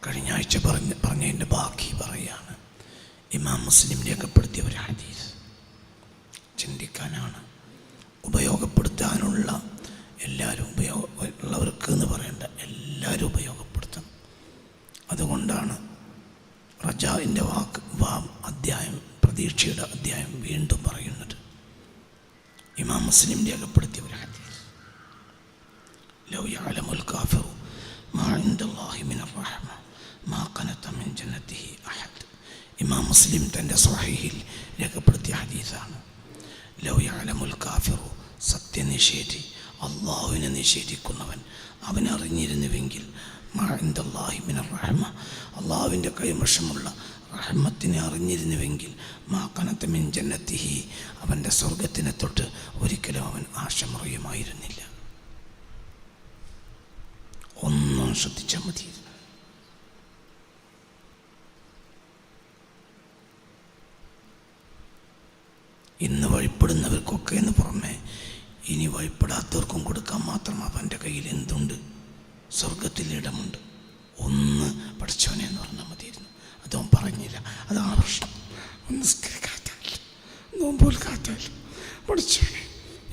കഴിഞ്ഞ ആഴ്ച പറഞ്ഞതിൻ്റെ ബാക്കി പറയുകയാണ്. ഇമാം മുസ്ലിം രേഖപ്പെടുത്തിയ ഒരു ഹദീസ് ചിന്തിക്കാനാണ്, ഉപയോഗപ്പെടുത്താനുള്ള എല്ലാവരും ഉള്ളവർക്ക് എന്ന് പറയേണ്ട എല്ലാവരും ഉപയോഗപ്പെടുത്തണം. അതുകൊണ്ടാണ് റജാഇൻ്റെ അധ്യായം, പ്രതീക്ഷയുടെ അധ്യായം വീണ്ടും പറയുന്നത്. ഇമാം മുസ്ലിം രേഖപ്പെടുത്തിയ ഒരു ഹദീസ്, ലൗ യഅലമുൽ കാഫിറു മാ ഇൻദല്ലാഹി മിനർ റഹ്മ മാ ഖനത മിൻ ജന്നതിഹി അഹദ്. ഇമാം മുസ്ലിം തൻ്റെ സ്വഹീഹിൽ രേഖപ്പെടുത്തിയ ഹദീസാണ്. ലൗ യഅലമുൽ കാഫിറു, സത്യനിഷേധി, അള്ളാഹുവിനെ നിഷേധിക്കുന്നവൻ, അവനറിഞ്ഞിരുന്നുവെങ്കിൽ മാ ഇൻദല്ലാഹി മിനർ റഹ്മ, അള്ളാഹുവിൻ്റെ കൈവശമുള്ള റഹ്മത്തിനെ അറിഞ്ഞിരുന്നുവെങ്കിൽ മാ ഖനത മിൻ ജന്നതിഹി, അവൻ്റെ സ്വർഗത്തിനെ തൊട്ട് ഒരിക്കലും അവൻ ആശമുറയുമായിരുന്നില്ല. ഒന്നും ശ്രദ്ധിച്ചാൽ മതി. ഇന്ന് വഴിപ്പെടുന്നവർക്കൊക്കെ എന്ന് പുറമെ ഇനി വഴിപ്പെടാത്തവർക്കും കൊടുക്കാൻ മാത്രം അവൻ്റെ കയ്യിൽ എന്തുണ്ട്? സ്വർഗത്തിൽ ഇടമുണ്ട്. ഒന്ന് പഠിച്ചവനെ എന്ന് പറഞ്ഞാൽ മതിയായിരുന്നു. അതവൻ പറഞ്ഞില്ല. അതാണ് പ്രശ്നം. നിസ്കരിക്കാത്തല്ല, നോമ്പോൽക്കാത്തല്ല, പഠിച്ചവനെ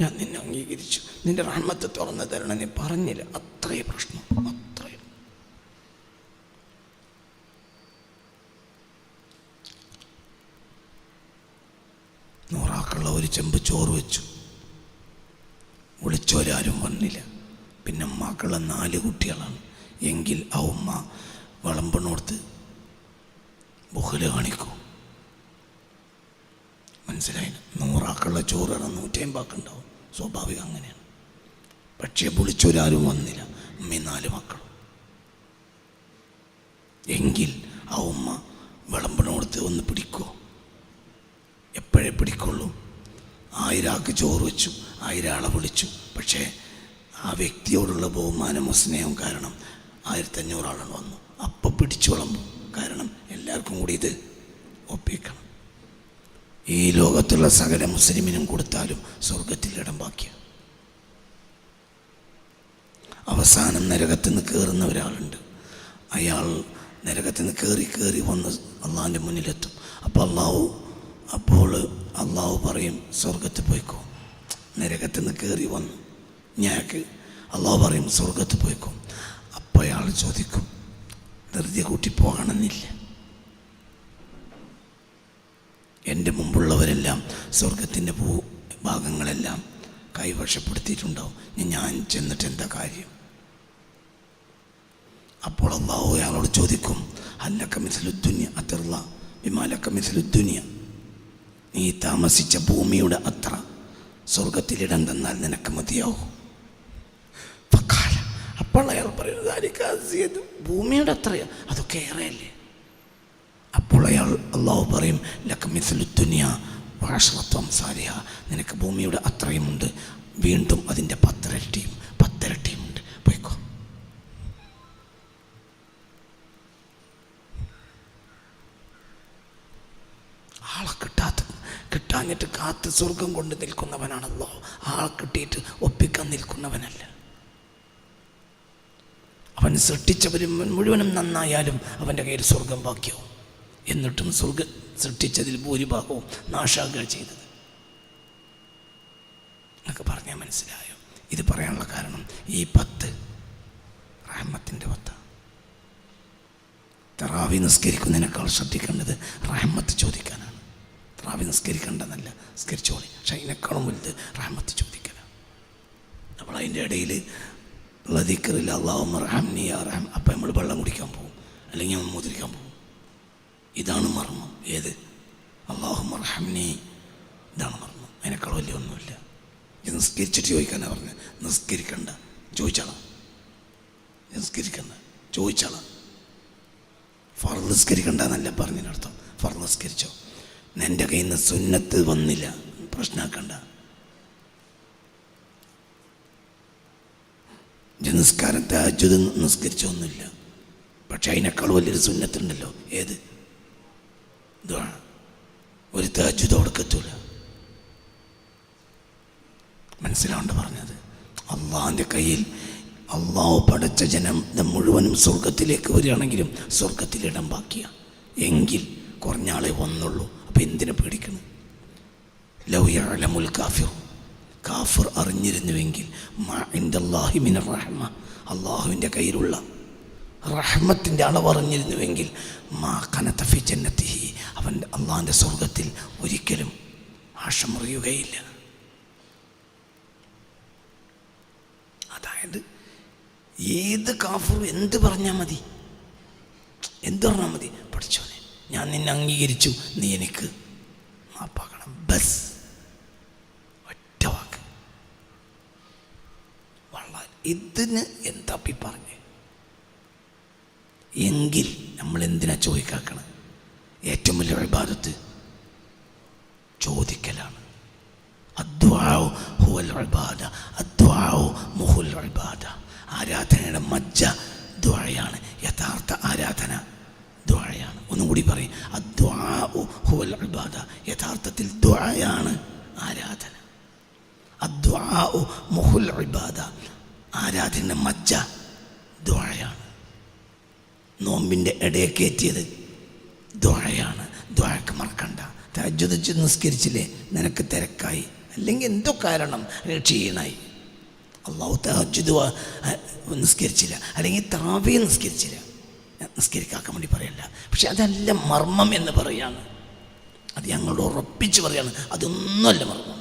ഞാൻ നിന്നെ അംഗീകരിച്ചു, നിന്റെ റഹ്മത്ത് തുറന്നു തരണം നീ പറഞ്ഞില്ല. അത്രയേ പ്രശ്നം, അത്രയും. നൂറാക്കുള്ള ഒരു ചെമ്പ് ചോറ് വെച്ചു, വിളിച്ചവരാരും വന്നില്ല. പിന്നെ ഉമ്മാക്കുള്ള 4 കുട്ടികളാണ് എങ്കിൽ ആ ഉമ്മ വിളമ്പണോർത്ത് ബുഹല് കാണിക്കും. മനസ്സിലായില്ല? 100 ചോറ് 150 ഉണ്ടാവും, സ്വാഭാവികം അങ്ങനെയാണ്. പക്ഷേ വിളിച്ചവരാരും വന്നില്ല. അമ്മ 4 മക്കളും. എങ്കിൽ ആ ഉമ്മ വിളമ്പണോർത്ത് ഒന്ന് പിടിക്കുമോ? എപ്പോഴേ പിടിക്കുള്ളൂ. 1000 ആൾക്ക് ചോറ് വെച്ചു, 1000 ആളെ വിളിച്ചു. പക്ഷേ ആ വ്യക്തിയോടുള്ള ബഹുമാനമോ സ്നേഹം കാരണം 1500 ആളാണ് വന്നു. അപ്പം പിടിച്ചു വിളമ്പും. കാരണം എല്ലാവർക്കും കൂടി ഇത് ഒപ്പിക്കണം. ഈ ലോകത്തുള്ള സകല മുസ്ലിമിനും കൊടുത്താലും സ്വർഗത്തിൽ ഇടം ബാക്കിയ. അവസാനം നരകത്തിൽ നിന്ന് കയറുന്ന ഒരാളുണ്ട്. അയാൾ നരകത്തിൽ നിന്ന് കയറി വന്ന് അള്ളാഹിൻ്റെ മുന്നിലെത്തും. അപ്പോൾ അള്ളാഹു പറയും സ്വർഗത്തിൽ പോയിക്കോ. നരകത്തിൽ നിന്ന് കയറി വന്നു ഞാക്ക് അള്ളാഹു പറയും സ്വർഗത്തിൽ പോയിക്കോ. അപ്പോൾ അയാൾ ചോദിക്കും, ധൃതി കൂട്ടി പോകണമെന്നില്ല, എൻ്റെ മുമ്പുള്ളവരെല്ലാം സ്വർഗത്തിൻ്റെ ഭാഗങ്ങളെല്ലാം കൈവശപ്പെടുത്തിയിട്ടുണ്ടാവും, ഞാൻ ചെന്നിട്ട് എന്താ കാര്യം? അപ്പോൾ അള്ളാഹു അയാളോട് ചോദിക്കും, ഹല്ലക മിസ്ലുദ്ദുനിയ അതിർല ബിമാലക മിസ്ലുദ്ദുനിയ, നീ താമസിച്ച ഭൂമിയുടെ അത്ര സ്വർഗത്തിലിടം തന്നാൽ നിനക്ക് മതിയാവും. അപ്പോൾ അയാൾ പറയുന്നത് ഭൂമിയുടെ അത്രയാ, അതൊക്കെ ഏറെയല്ലേ? അപ്പോൾ അള്ളാഹു പറയും ലക മിസ്ലുദ്ദുനിയ വഅശ്റത്തു അംസാലിഹ, നിനക്ക് ഭൂമിയുടെ അത്രയുമുണ്ട്, വീണ്ടും അതിൻ്റെ 10 ഇരട്ടിയുമുണ്ട്, പോയിക്കോ. ആളെ കിട്ടാഞ്ഞിട്ട് കാത്ത് സ്വർഗം കൊണ്ട് നിൽക്കുന്നവനാണല്ലോ. ആളെ കിട്ടിയിട്ട് ഒപ്പിക്കാൻ നിൽക്കുന്നവനല്ല. അവൻ സൃഷ്ടിച്ചവരും മുഴുവനും നന്നായാലും അവൻ്റെ കയ്യിൽ സ്വർഗം ബാക്കിയാവും. എന്നിട്ടും സൃഷ്ടിച്ചതിൽ ഭൂരിഭാഗവും നാശാകുക ചെയ്തത്. എന്നൊക്കെ പറഞ്ഞാൽ മനസ്സിലായോ? ഇത് പറയാനുള്ള കാരണം ഈ 10 റഹ്മത്തിൻ്റെ 10. തറാവി നിസ്കരിക്കുന്നതിനേക്കാൾ ശ്രദ്ധിക്കേണ്ടത് റഹ്മത്ത് ചോദിക്കാനാണ്. തറാവി നിസ്കരിക്കേണ്ടതല്ല, നിസ്കരിച്ചോളി. പക്ഷേ അതിനേക്കാളും വലുത് റഹ്മത്ത് ചോദിക്കാനാണ്. നമ്മൾ അതിൻ്റെ ഇടയിൽ ഉള്ള ദിക്റില്ല, അല്ലാഹുമ്മ റഹംനി യാ റഹം. അപ്പം നമ്മൾ വെള്ളം കുടിക്കാൻ പോകും, അല്ലെങ്കിൽ നമ്മൾ മുദ്രിക്കാൻ പോകും. ഇതാണ് മർമ്മം. ഏത്? അല്ലാഹുമ്മ റഹംനി, ഇതാണ് മർമ്മം. അതിനേക്കാൾ വലിയ ഒന്നുമില്ല. ഇത് നിസ്കരിച്ചിട്ട് ചോദിക്കാനാണ് പറഞ്ഞത്. നിസ്കരിക്കണ്ട, ചോദിച്ചാളാം. നിസ്കരിക്കണ്ട, ചോദിച്ചാളാം. ഫർള് നിസ്കരിക്കണ്ട എന്നല്ല പറഞ്ഞതിനർത്ഥം. ഫർള് നിസ്കരിച്ചോ, എൻ്റെ കയ്യിൽ നിന്ന് സുന്നത്ത് വന്നില്ല, പ്രശ്നമാക്കണ്ട. നിസ്കാരം തഹജ്ജുദ് നിസ്കരിച്ചൊന്നുമില്ല, പക്ഷെ അതിനേക്കാൾ വലിയൊരു സുന്നത്തുണ്ടല്ലോ. ഏത്? ദുആ. ഒരു തഹജ്ജുദ് അവിടേക്കെത്തൂല. മനസ്സിലാവണ്ട പറഞ്ഞത്. അള്ളാഹിൻ്റെ കയ്യിൽ അള്ളാഹു പടച്ച ജനം മുഴുവനും സ്വർഗത്തിലേക്ക് വരികയാണെങ്കിലും സ്വർഗത്തിലിടം ബാക്കിയ എങ്കിൽ കുറഞ്ഞ ആളെ വന്നുള്ളൂ. അപ്പം എന്തിനെ പേടിക്കണം? ലൗ യഅലമുൽ കാഫിർ, കാഫിർ അറിഞ്ഞിരുന്നുവെങ്കിൽ മാ ഇൻദല്ലാഹി മിനർ റഹ്മ, അള്ളാഹുവിൻ്റെ കയ്യിലുള്ള റഹ്മത്തിൻ്റെ അളവ് അറിഞ്ഞിരുന്നുവെങ്കിൽ മാ ഖനത ഫി ജന്നത്തിഹി, അവൻ അള്ളാഹിൻ്റെ സ്വർഗത്തിൽ ഒരിക്കലും ആശമറിയുകയില്ല. അതായത് ഏത് കാഫിറും എന്ത് പറഞ്ഞാൽ മതി, എന്ത് പറഞ്ഞാൽ മതി, പഠിച്ചോനെ ഞാൻ നിന്നെ അംഗീകരിച്ചു, നീ എനിക്ക് മാപ്പാക്കണം, ബസ് ഒറ്റ വാക്ക്. വളരെ ഇതിന് എന്താപ്പി പറഞ്ഞ് എങ്കിൽ നമ്മൾ എന്തിനാ ചോദിക്കാക്കണം? ഏറ്റവും വലിയ ഇബാദത്ത് ചോദിക്കലാണ്. അദ്ദുആഉ ഹുവൽ ഇബാദ, അദ്ദുആഉ മുഹുൽ ഇബാദ. ആരാധനയുടെ മജ്ജ ദുആയാണ്, യഥാർത്ഥ ആരാധന ദുആയാണ്. ഒന്നും കൂടി പറയും, അദ്ദുആഉ ഹുവൽ ഇബാദ, യഥാർത്ഥത്തിൽ ദുആയാണ് ആരാധന. അദ്ദുആഉ മുഹുൽ ഇബാദ, ആരാധനയുടെ മജ്ജ ദുആയാണ്. നോമ്പിൻ്റെ ഇടയെ കയറ്റിയത് ദുആയാണ്. ദുആക്ക് മറക്കണ്ട. തഹജ്ജുദ് നിസ്കരിച്ചില്ലേ, നിനക്ക് തിരക്കായി, അല്ലെങ്കിൽ എന്തോ കാരണം ക്ഷീണായി, അള്ളാഹു തഹജ്ജുദ് നിസ്കരിച്ചില്ല, അല്ലെങ്കിൽ തറാവീഹ് നിസ്കരിച്ചില്ല, നിസ്കരിക്കാക്കാൻ വേണ്ടി പറയല്ല. പക്ഷെ അതല്ല മർമ്മം എന്ന് പറയാണ്. അത് ഞങ്ങളോട് ഉറപ്പിച്ച് പറയാണ്, അതൊന്നുമല്ല മർമ്മം.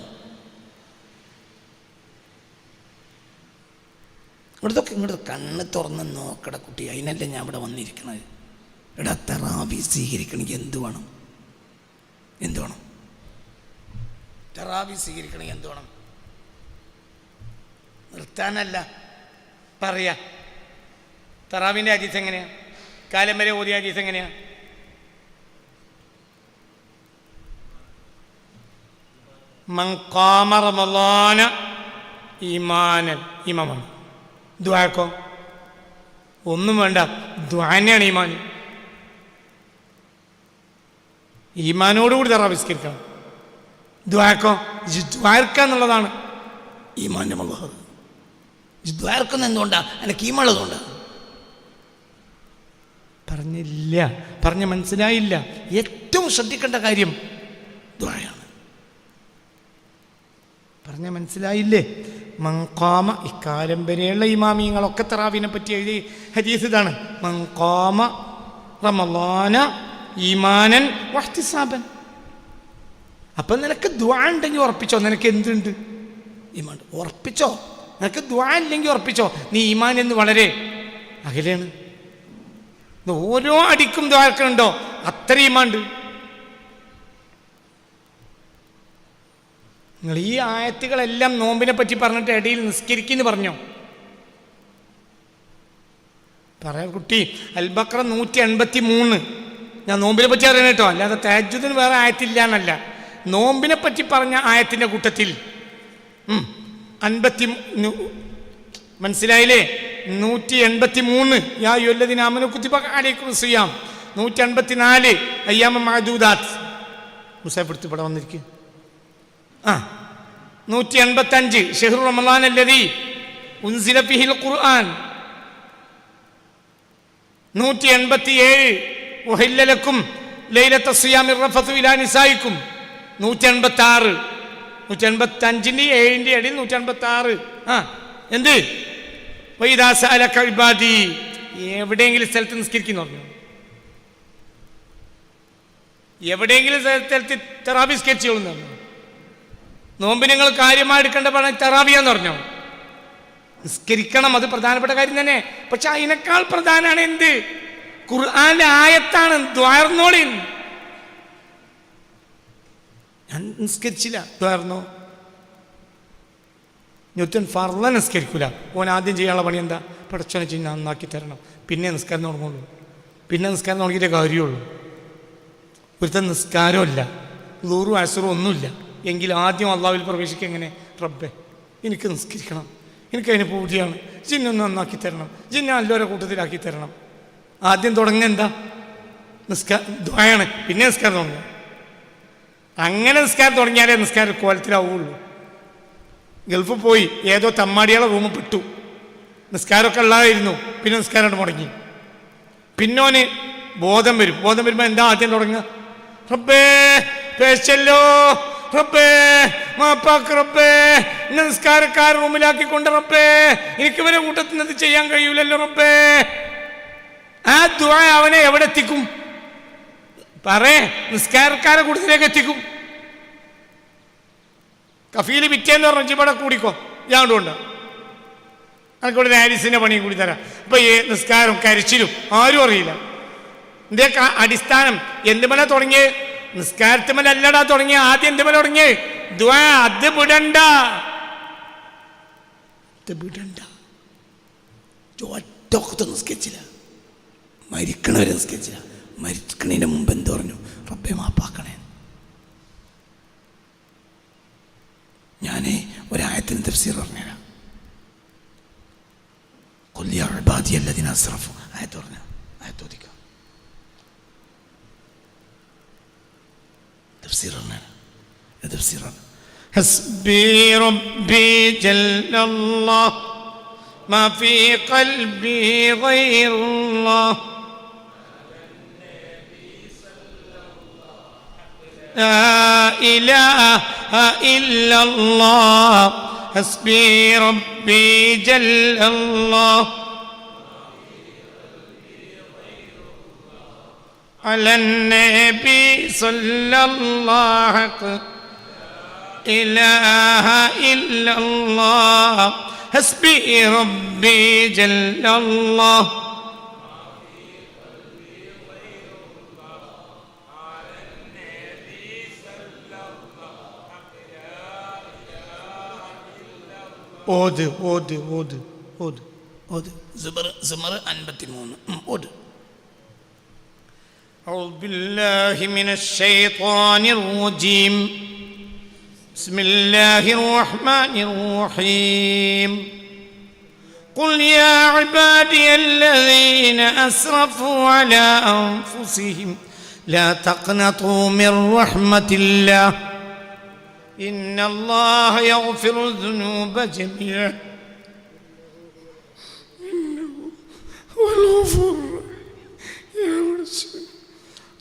ഇങ്ങോട്ട് കണ്ണ് തുറന്ന് നോക്കട കുട്ടി, അതിനല്ല ഞാൻ ഇവിടെ വന്നിരിക്കണത്. ഇവിടെ തറാവീഹ് സ്വീകരിക്കണമെങ്കിൽ എന്ത് വേണം? എന്ത് വേണം? തറാവീഹ് സ്വീകരിക്കണമെങ്കിൽ എന്ത് വേണം? നിർത്താനല്ല പറയാ. തറാവിൻ്റെ ഹദീസ് എങ്ങനെയാ? കാലം വരെ ഓതിയ ഹദീസ് എങ്ങനെയാ? മൻ ഖാമ റമളാന ഈമാനൻ, ഈമാനാണ്. ദുആക്കോ ഒന്നും വേണ്ട, ദുആനെയാണ് ഈമാൻ. ഈമാനോടുകൂടി തറാവിസ്കരിക്കണം. ദുആക്കോ ദ്വാർക്കാന്നുള്ളതാണ് ഈമാൻ്റെ മഹർ. ദ്വാർക്കുന്ന എന്തുകൊണ്ടാണ്? എനിക്ക് ഈമാനുള്ളതുകൊണ്ടാണ്. പറഞ്ഞില്ല, പറഞ്ഞ് മനസ്സിലായില്ല. ഏറ്റവും ശ്രദ്ധിക്കേണ്ട കാര്യം ദുആയാണ്. പറഞ്ഞ മനസ്സിലായില്ലേ? മൻഖാമ, ഇക്കാലം വരെയുള്ള ഇമാമിയങ്ങളൊക്കെ തറാവിനെ പറ്റി എഴുതി ഹദീസ് ഇതാണ്. മൻഖാമ റമളാന ഈമാനൻ വഹ്തിസാബൻ. അപ്പം നിനക്ക് ദുആ ഉണ്ടെങ്കിൽ ഉറപ്പിച്ചോ, നിനക്ക് എന്തുണ്ട്? ഈമാൻ ഉറപ്പിച്ചോ. നിനക്ക് ദുആ ഇല്ലെങ്കിൽ ഉറപ്പിച്ചോ, നീ ഈമാൻ എന്ന് വളരെ അകലെയാണ്. ഓരോ അടിക്കും ദുആക്കുണ്ടോ അത്ര ഈമാനുണ്ട്. നിങ്ങൾ ഈ ആയത്തുകളെല്ലാം നോമ്പിനെ പറ്റി പറഞ്ഞിട്ട് ഇടയിൽ നിസ്കരിക്കുന്നു പറഞ്ഞോ? പറയാം കുട്ടി. അൽ-ബഖറ 183. ഞാൻ നോമ്പിനെ പറ്റി അറിയണം കേട്ടോ, അല്ലാതെ തഹജ്ജുദിന് വേറെ ആയത്തില്ല എന്നല്ല. നോമ്പിനെ പറ്റി പറഞ്ഞ ആയത്തിൻ്റെ കൂട്ടത്തിൽ 50 മനസ്സിലായില്ലേ? 183 യാ അയ്യുഹല്ലദീന ആമനൂ കുതിബ അലൈക്കുമുസ് സിയാം. 184 അയ്യാമ മഅദൂദാത്ത്. മുസാഫ് എടുത്ത് ഇവിടെ വന്നിരിക്കും. 185 ഷഹ്റു റമളാൻ അല്ലദീ ഉൻസില ഫീഹിൽ ഖുർആൻ. 187 ഉഹില്ല ലക്കും ലൈലത്ത സിയാമിർ റഫതു ഇലാ നിസായിക്കും. 186 185ൻ്റെ 7ൻ്റെ ഇടയിൽ 186. എന്ത്? വൈദാ സഅലക ഇബാദി. എവിടെയെങ്കിലും സ്ഥലത്ത് നിസ്കരിക്കുന്നു പറഞ്ഞു? എവിടെയെങ്കിലും സ്ഥലത്ത് തറാവീഹ് നിസ്കരിച്ചോളൂ. നോമ്പ് നിങ്ങൾ കാര്യമായി എടുക്കേണ്ട പറഞ്ഞാൽ തറാവിയാന്ന് പറഞ്ഞോ? നിസ്കരിക്കണം, അത് പ്രധാനപ്പെട്ട കാര്യം തന്നെ. പക്ഷെ അതിനേക്കാൾ പ്രധാനമാണ് എന്ത്? ഖുർആന്റെ ആയത്താണ്. ദ്വാർന്നോളി. ഞാൻ നിസ്കരിച്ചില്ല, ദ്വാർന്നോ? ന്യൂറ്റൻ ഫർള നിസ്കരിക്കൂല. ഓൻ ആദ്യം ചെയ്യാനുള്ള പണി എന്താ? പടച്ചോനെ ചെയ്ത് നന്നാക്കി തരണം, പിന്നെ നിസ്കാരം തുടങ്ങുള്ളൂ. പിന്നെ നിസ്കാരം തുടങ്ങിയിട്ടേ കാര്യമുള്ളൂ. ഒരുത്തൻ നിസ്കാരമില്ല, ളുഹറും അസ്റും ഒന്നുമില്ല എങ്കിൽ ആദ്യം അള്ളാഹുവിൽ പ്രവേശിക്കുക എങ്ങനെ? റബ്ബേ എനിക്ക് നിസ്കരിക്കണം, എനിക്കതിന് പൂജയാണ്, ജിന്നൊന്ന് നന്നാക്കി തരണം, ജിന്നെ നല്ലൊരു കൂട്ടത്തിലാക്കി തരണം. ആദ്യം തുടങ്ങുക എന്താ? ദുആയാണ്. പിന്നെ നിസ്കാരം തുടങ്ങുക. അങ്ങനെ നിസ്കാരം തുടങ്ങിയാലേ നിസ്കാരം കോലത്തിലാവുള്ളൂ. ഗൾഫിൽ പോയി ഏതോ തമ്മാടികളെ റൂമിൽ പെട്ടു. നിസ്കാരമൊക്കെ ഉള്ളതായിരുന്നു. പിന്നെ നിസ്കാരം മുടങ്ങി. പിന്നോന് ബോധം വരുമ്പോൾ എന്താ ആദ്യം തുടങ്ങുക? റബ്ബേ പേശല്ലോ, റബ്ബേ മാപ്പാക്ക്, റബ്ബേ എന്നെ നിസ്കാരക്കാർ റൂമിലാക്കിക്കൊണ്ട്, റബ്ബേ എനിക്ക് ഇവരെ കൂട്ടത്തിൽ നിന്ന് ചെയ്യാൻ കഴിയൂലല്ലോ റബ്ബേ. ആ ദുആ അവനെ എവിടെ എത്തിക്കും? നിസ്കാരക്കാരെ കൂട്ടത്തിലേക്ക് എത്തിക്കും. കഫീല് പിറ്റേന്ന് പറഞ്ഞു ഇവിടെ കൂടിക്കോ, ഞാൻ കൊണ്ട് എനിക്കിവിടെ ഒരു ഹാരിസിന്റെ പണിയും കൂടി തരാം. അപ്പൊ ഈ നിസ്കാരം കരച്ചിലും ആരും അറിയില്ല. എന്തേ അടിസ്ഥാനം എന്തുമല തുടങ്ങിയത്? നിസ്കാരത്തുമല്ലടാ തുടങ്ങിയ. ആദ്യം എന്തുമല തുടങ്ങിയത്? ദുആ. അത് വിടണ്ട, ഒറ്റ നിസ്കരിച്ചില്ല, മരിക്കണവരെ നിസ്കരിച്ചില്ല. മരിക്കണതിന് മുമ്പ് എന്ത് പറഞ്ഞു? റബ്ബേ മാപ്പാക്കണേ. ഞാൻ ഒരായത്തിന് തഫ്സീർ പറഞ്ഞുതരാം. ഖുൽ യാ ഇബാദിയ അല്ലദീന അസ്റഫു, ആയത്ത് പറഞ്ഞു, ആയത്ത് ഓതിക്കാം. തഫ്സീർ പറഞ്ഞു, തഫ്സീറാണ്. ഹസ്ബി റബ്ബി ജല്ലല്ലാഹ് മാ ഫീ ഖൽബി ഗൈറുല്ലാഹ് لا إله إلا الله حسبي ربي جل الله على النبي صلى الله إله إلا الله حسبي ربي جل الله ഓത് ഓത് ഓത് ഓത് ഓത്. സുമർ 53 ഓത്. أعوذ بالله من الشيطان الرجيم. بسم الله الرحمن الرحيم. قل يا عبادي الذين أسرفوا على أنفسهم لا تقنطوا من رحمة الله إن الله يغفر الذنوب جميعا إنه هو الغفور الرحيم.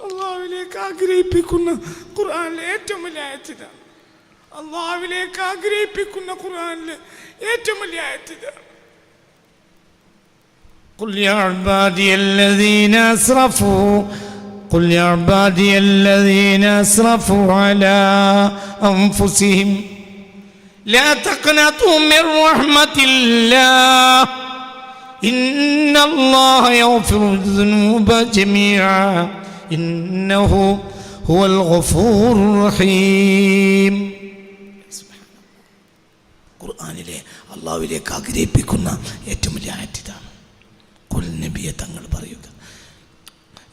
അള്ളാഹുവിലേക്ക് ആഗ്രഹിപ്പിക്കുന്ന ഖുർആനിലെ ഏറ്റവും വലിയ ആയത്തിതാണ്. അള്ളാഹുവിലേക്ക് ആഗ്രഹിപ്പിക്കുന്ന ഖുർആനിലെ ഏറ്റവും വലിയ ആയത്തിതാണ്. قل يا عبادي الذين أسرفوا قل يا عبادي الذين أسرفوا على أنفسهم لا تقنطوا من رحمة الله إن الله يغفر الذنوب جميعا إنه هو الغفور الرحيم. ഖുർആനിലെ അള്ളാഹുവിലേക്ക് ആഗ്രഹിപ്പിക്കുന്ന ഏറ്റവും വലിയ ആയത്തിതാണ്. ഖുൽ നബിയെ തങ്ങൾ പറയുക,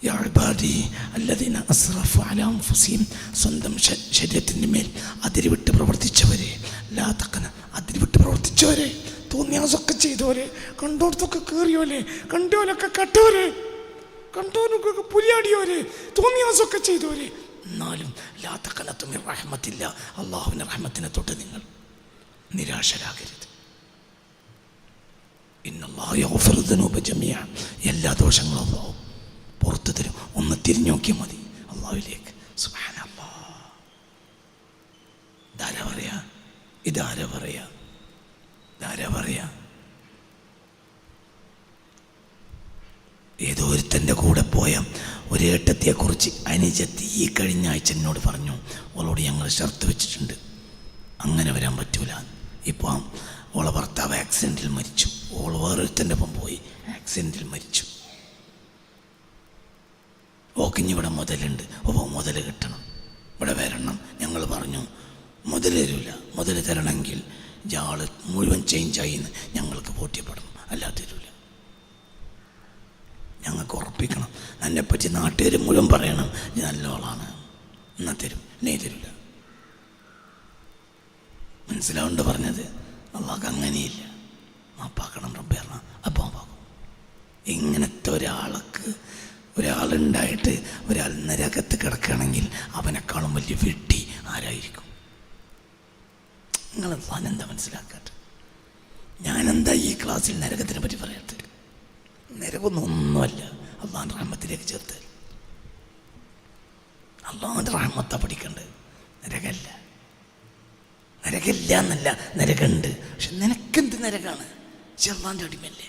യാ ഇബാദി അല്ലദീന അസ്റഫു അലാ അൻഫുസിഹിം, സ്വന്തം ശരീരത്തിൻ്റെ മേൽ അതിരുവിട്ട് പ്രവർത്തിച്ചവരെ, ലാ തഖന, അതിരുവിട്ട് പ്രവർത്തിച്ചവരെ, തോന്നിയാസൊക്കെ ചെയ്തവരെ, കണ്ടോടത്തൊക്കെ കയറിയോലെ, കണ്ടോലൊക്കെ കട്ടവരെ, കണ്ടോനൊക്കെ പുലിയാടിയോരെ, തോന്നിയാസൊക്കെ ചെയ്തവരെ, എന്നാലും ലാ തഖനതു മിർ റഹ്മത്തില്ല, അള്ളാഹുവിൻ്റെ റഹ്മത്തിനെ തൊട്ട് നിങ്ങൾ നിരാശരാകരുത്. ഇന്നല്ലാഹു യഗ്ഫിറു ദുനൂബ ജമീഅ, എല്ലാ ദോഷങ്ങളും അല്ലാഹു പുറത്തു തരും. ഒന്ന് തിരിഞ്ഞു നോക്കിയാൽ മതി അള്ളാഹുവിലേക്ക്. സുബ്ഹാനല്ലാഹ്. ഇതാരാ പറയാ? ഇതാരാ പറയാ? ഇതാരാ പറയാ? ഏതോ ഒരുത്തൻ്റെ കൂടെ പോയ ഒരു ഏട്ടത്തെക്കുറിച്ച് അനുജത്തി ഈ കഴിഞ്ഞ ആഴ്ച എന്നോട് പറഞ്ഞു, അവളോട് ഞങ്ങൾ ഷർത്ത് വെച്ചിട്ടുണ്ട്, അങ്ങനെ വരാൻ പറ്റൂല. ഇപ്പം ഓളെ ഭർത്താവ് ആക്സിഡൻറ്റിൽ മരിച്ചു. ഓൾ വേറൊരുത്തൻ്റെ ഒപ്പം പോയി ആക്സിഡൻറ്റിൽ മരിച്ചു. ഓക്കിഞ്ഞിവിടെ മുതലുണ്ട്, അപ്പോൾ മുതൽ കിട്ടണം, ഇവിടെ വരണം. ഞങ്ങൾ പറഞ്ഞു മുതൽ തരില്ല, മുതൽ തരണമെങ്കിൽ ഇയാൾ മുഴുവൻ ചേഞ്ചായി എന്ന് ഞങ്ങൾക്ക് ബോധ്യപ്പെടണം, അല്ലാതെ തരില്ല. ഞങ്ങൾക്ക് ഉറപ്പിക്കണം, എന്നെപ്പറ്റി നാട്ടുകാർ മുഴുവൻ പറയണം ഇത് നല്ലോളാണ്, എന്നാൽ തരും, നീ തരില്ല. മനസ്സിലാവുണ്ട് പറഞ്ഞത്? അള്ളാഹ് അങ്ങനെയില്ല, മാപ്പാക്കണം റബ്ബേ പറഞ്ഞ അപ്പോൾ മാപ്പാക്കും. ഇങ്ങനത്തെ ഒരാളുണ്ടായിട്ട് ഒരാൾ നരകത്ത് കിടക്കുകയാണെങ്കിൽ അവനെക്കാളും വലിയ വെട്ടി ആരായിരിക്കും? നിങ്ങൾ എന്താ മനസ്സിലാക്കട്ടെ? ഞാനെന്താ ഈ ക്ലാസ്സിൽ നരകത്തിനെ പറ്റി പറയാത്തത്? നരകമൊന്നുമല്ല, അള്ളാഹുവിൻ്റെ റഹ്മത്തിലേക്ക് ചേർത്ത്. അള്ളാഹുവിൻ്റെ റഹ്മത്താ പഠിക്കേണ്ടത്, നരകമല്ല. നരകമില്ല എന്നല്ല, നരകമുണ്ട്. പക്ഷെ നിനക്കെന്ത് നരകമാണ്? അള്ളാഹുവിൻ്റെ അടിമല്ലേ?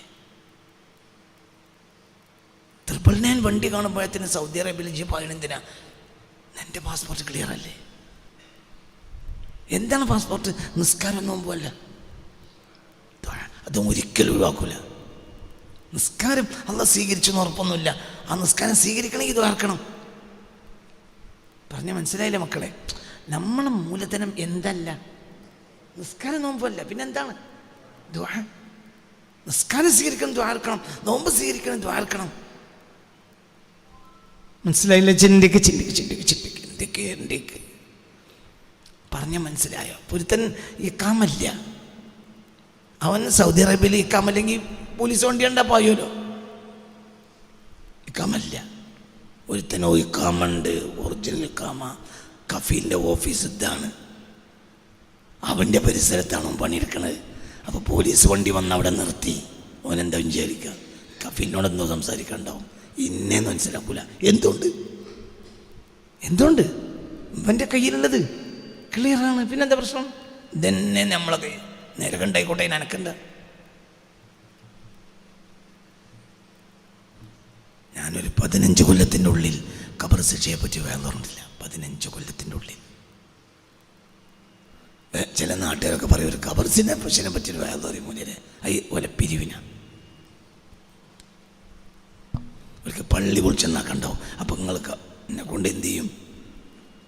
999 വണ്ടി കാണുമ്പോഴത്തേന് സൗദി അറേബ്യയിൽ പായണെന്തിനാ? എൻ്റെ പാസ്പോർട്ട് ക്ലിയർ അല്ലേ? എന്താണ് പാസ്പോർട്ട്? നിസ്കാരം നോമ്പുമല്ല. അതും ഒരിക്കലും ഒഴിവാക്കൂല. നിസ്കാരം അള്ളാഹ് സ്വീകരിച്ചെന്ന് ഉറപ്പൊന്നുമില്ല. ആ നിസ്കാരം സ്വീകരിക്കണമെങ്കിൽ ഇത് ആർക്കണം. പറഞ്ഞ മനസ്സിലായില്ലേ മക്കളെ? നമ്മളെ മൂലധനം എന്തല്ല? നിസ്കാരം നോമ്പല്ല, പിന്നെന്താണ്? ദുആ. നിസ്കാരം സ്വീകരിക്കണം, ദ്വാർക്കണം. നോമ്പ് സ്വീകരിക്കണം, ദ്വാർക്കണം. മനസ്സിലായില്ല? ചിന്തിക്ക് ചിന്തിക്ക് ചിന്തിക്ക് ചിന്തിക്ക് എന്തൊക്കെ എന്തൊക്കെ പറഞ്ഞ മനസ്സിലായോ? ഒരുത്തൻ ഇഖാമല്ല, അവൻ സൗദി അറേബ്യയിൽ ഇഖാമല്ലെങ്കിൽ പോലീസ് വണ്ടി ഉണ്ടാ പോയല്ലോ. ഇഖാമല്ല. ഒരുത്തനോ ഇഖാമുണ്ട്, ഒറിജിനൽ ഇഖാമ, കഫീലിൻ്റെ ഓഫീസ് ഇതാണ്, അവൻ്റെ പരിസരത്താണ് അവൻ പണിയെടുക്കണത്. അപ്പോൾ പോലീസ് വണ്ടി വന്ന് അവിടെ നിർത്തി, അവനെന്താ വിചാരിക്കുക? കഫീലിനോടെന്തോ സംസാരിക്കാനുണ്ടാവും. ഇന്നേന്ന് മനസ്സിലാക്കൂല. എന്തുകൊണ്ട് ഇവൻ്റെ കയ്യിലുള്ളത് ക്ലിയറാണ്. പിന്നെന്താ പ്രശ്നം? ഇതന്നെ നമ്മളെ കൈ നേരകണ്ടായിക്കോട്ടെ, നനക്കണ്ട. ഞാനൊരു 15 കൊല്ലത്തിൻ്റെ ഉള്ളിൽ ഖബർ ശിക്ഷയെ പറ്റി വേർന്നിട്ടില്ല. 15 കൊല്ലത്തിൻ്റെ ഉള്ളിൽ. ചില നാട്ടുകാരൊക്കെ പറയും ഒരു ഖബർ ശിക്ഷയെ പറ്റി വേർന്നറി മുന്നിലെ ഒല പിരിവിന അവർക്ക് പള്ളി പൊളിച്ചെന്നാക്കണ്ടാവും. അപ്പം നിങ്ങൾക്ക് എന്നെ കൊണ്ട് എന്ത് ചെയ്യും?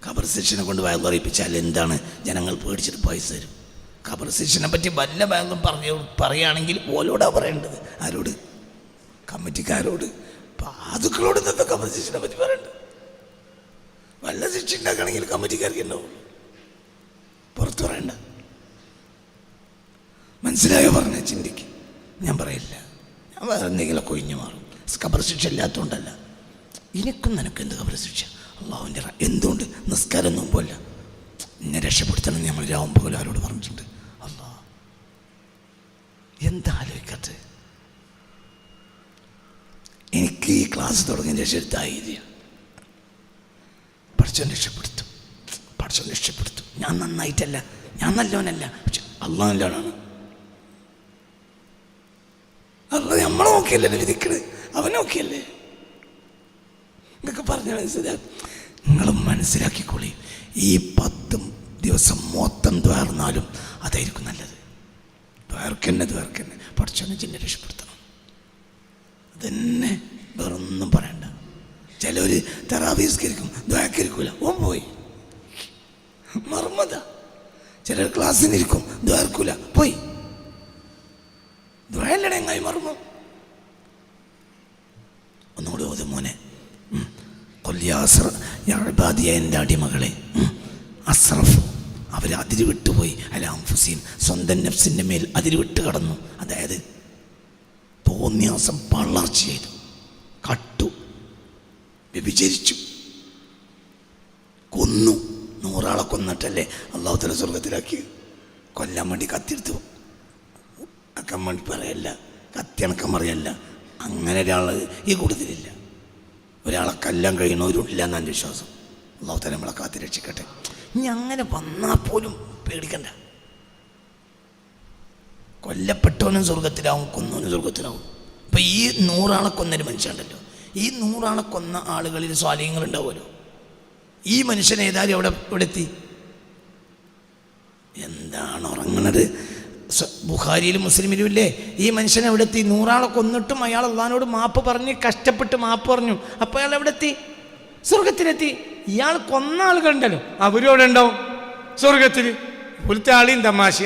ഖബർ ശിക്ഷനെ കൊണ്ട് വേർന്നറിയിപ്പിച്ചാൽ എന്താണ്? ജനങ്ങൾ പേടിച്ചിട്ട് പൈസ തരും. ഖബർ ശിക്ഷനെ പറ്റി വല്ല വേഗം പറയുകയാണെങ്കിൽ ഓലോടാ പറയേണ്ടത്. ആരോട്? കമ്മിറ്റിക്കാരോട്, പാതുക്കളോട് ഇന്നത്തെ ഖബർ ശിക്ഷനെ പറ്റി പറയേണ്ടത്. വല്ല ശിക്ഷ ഉണ്ടാക്കുകയാണെങ്കിൽ കമ്മിറ്റിക്കാർക്ക് ഉണ്ടാവുള്ളൂ, പുറത്തു പറയണ്ട. മനസ്സിലായോ? പറഞ്ഞ ചിന്തിക്ക്. ഞാൻ പറയില്ല, ഞാൻ വേറെ എന്തെങ്കിലും കൊഴിഞ്ഞു മാറും. ഖബർ ശിക്ഷ ഇല്ലാത്തതുകൊണ്ടല്ല. എനിക്കും നിനക്കെന്ത് ഖബർ ശിക്ഷ? അള്ളാഹുവിൻ്റെ എന്തുകൊണ്ട്? നിസ്കാരം നോമ്പല്ല. എന്നെ രക്ഷപ്പെടുത്തണം നമ്മൾ രാവും പോലും ആരോട് പറഞ്ഞിട്ടുണ്ട്. അള്ളാ, എന്താ ആലോചിക്കാത്ത? എനിക്ക് ഈ ക്ലാസ് തുടങ്ങിയ രക്ഷപ്പെടുത്തായില്ല. പഠിച്ചവൻ രക്ഷപ്പെടുത്തും, പഠിച്ചവൻ രക്ഷപ്പെടുത്തും. ഞാൻ നന്നായിട്ടല്ല, ഞാൻ നല്ലവനല്ല, പക്ഷെ അള്ളാഹ് നല്ലവനാണ്. അള്ളാഹ് നമ്മളെ നോക്കിയല്ലേ വിധിക്കണത്, അവൻ നോക്കിയല്ലേ. നിങ്ങൾക്ക് പറഞ്ഞ മനസ്സിലാക്കി, നിങ്ങളും മനസ്സിലാക്കിക്കോളി. ഈ 10 ദിവസം മൊത്തം ദ്വാർന്നാലും അതായിരിക്കും നല്ലത്. ദ്വാർക്കന്നെ പഠിച്ചവനെ ചിന്ന രക്ഷപ്പെടുത്തണം. അതന്നെ, വേറൊന്നും പറയണ്ട. ചിലർ തെറാവീസ്കരിക്കും, ദ്വാക്കരിക്കൂല, ഓൻ പോയി മർമ്മത. ചിലർ ക്ലാസ്സിനിരിക്കും, ദ്വാർക്കൂല, പോയി. ദ്വായല്ലടെ എങ്ങായി മർമ്മം. ഒന്നുകൂടി ഓതും മോനെ. എൻ്റെ അടിമകളെ, അസ്രഫ്, അവർ അതിര് വിട്ടുപോയി. അല്ല അംഫുസീൻ, സ്വന്തം നഫ്സിൻ്റെ മേൽ അതിര് വിട്ട് കടന്നു. അതായത് തോന്നിയാസം പള്ളർച്ച ചെയ്തു, കട്ടു, വ്യഭിചരിച്ചു, കൊന്നു. 100 ആളെ കൊന്നിട്ടല്ലേ അള്ളാഹു തആല സ്വർഗത്തിലാക്കി. കൊല്ലാൻ വേണ്ടി കത്തിയെടുത്തു അക്കാൻ വേണ്ടി പറയല്ല, കത്തി അണക്കാൻ പറയല്ല. അങ്ങനെ ഒരാൾ ഈ കൂട്ടത്തിലില്ല. ഒരാളെ കൊല്ലാൻ കഴിയണവരില്ല എന്നാണ് വിശ്വാസം. അള്ളാഹു തആല നമ്മളെ കാത്തി രക്ഷിക്കട്ടെ. ഇനി അങ്ങനെ വന്നാൽ പോലും പേടിക്കണ്ട. കൊല്ലപ്പെട്ടവനും സ്വർഗത്തിലാവും, കൊന്നവനും സ്വർഗത്തിലാവും. ഇപ്പം ഈ 100 ആളെ കൊന്നൊരു മനുഷ്യനുണ്ടല്ലോ, ഈ 100 ആളെ കൊന്ന ആളുകളിൽ സ്വാലിഹ്യങ്ങൾ ഉണ്ടാവുമല്ലോ. ഈ മനുഷ്യൻ ഏതായാലും ഇവിടെ എത്തി. എന്താണ് ഉറങ്ങണത്? ബുഖാരിയിലും മുസ്ലിമിലും ഇല്ലേ, ഈ മനുഷ്യൻ എവിടെ എത്തി? 100 ആളെ കൊന്നിട്ടും അയാൾ അള്ളാഹിനോട് മാപ്പ് പറഞ്ഞ് കഷ്ടപ്പെട്ട് മാപ്പ് പറഞ്ഞു. അപ്പോൾ അയാൾ എവിടെ എത്തി? സ്വർഗത്തിലെത്തി. ഇയാൾ കൊന്ന ആളുകളുണ്ടല്ലോ, അവരും അവിടെ ഉണ്ടാവും സ്വർഗത്തിൽ. ഇപ്പോഴത്തെ ആളെയും തമാശ.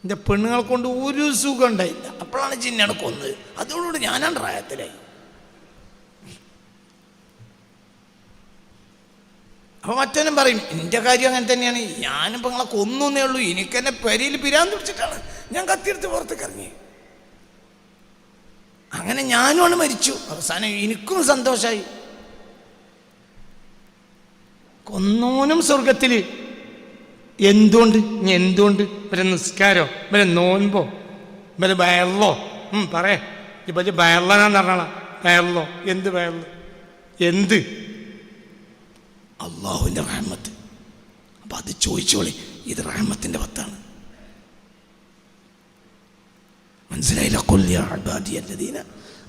എൻ്റെ പെണ്ണുങ്ങളെ കൊണ്ട് ഒരു സുഖം ഉണ്ടായില്ല, അപ്പോഴാണ് ജിന്നാണ് കൊന്നത്. അതോടുകൂടി ഞാനാണ് പ്രായത്തിലായി. അപ്പോൾ മറ്റവനും പറയും എൻ്റെ കാര്യം അങ്ങനെ തന്നെയാണ്, ഞാനിപ്പോൾ നിങ്ങളെ കൊന്നേ ഉള്ളൂ, എനിക്കെന്നെ പെരയിൽ പിരാൻ പിടിച്ചിട്ടാണ് ഞാൻ കത്തിയെടുത്ത് പുറത്തേക്ക് ഇറങ്ങി. അങ്ങനെ ഞാനുമാണ് മരിച്ചു. അവസാനം എനിക്കും സന്തോഷമായി. കൊന്നോനും സ്വർഗത്തിൽ, എന്തുകൊണ്ട്? ഇനി എന്തുകൊണ്ട്? ഇവരെ നിസ്കാരോ, ഇവരെ നോൻപോ, ഇവരെ വയറലോ? പറയാ ഇപ്പൊ വയറലാന്ന് പറഞ്ഞാ വയറലോ? എന്ത് വയറല്? എന്ത്? അള്ളാഹുവിൻ്റെ റഹ്മത്ത്. അപ്പം അത് ചോദിച്ചോളി, ഇത് റഹ്മത്തിൻ്റെ പത്താണ്. മനസ്സിലായില്ല? ഖുൽ യാ ഇബാദിയ അല്ലദീന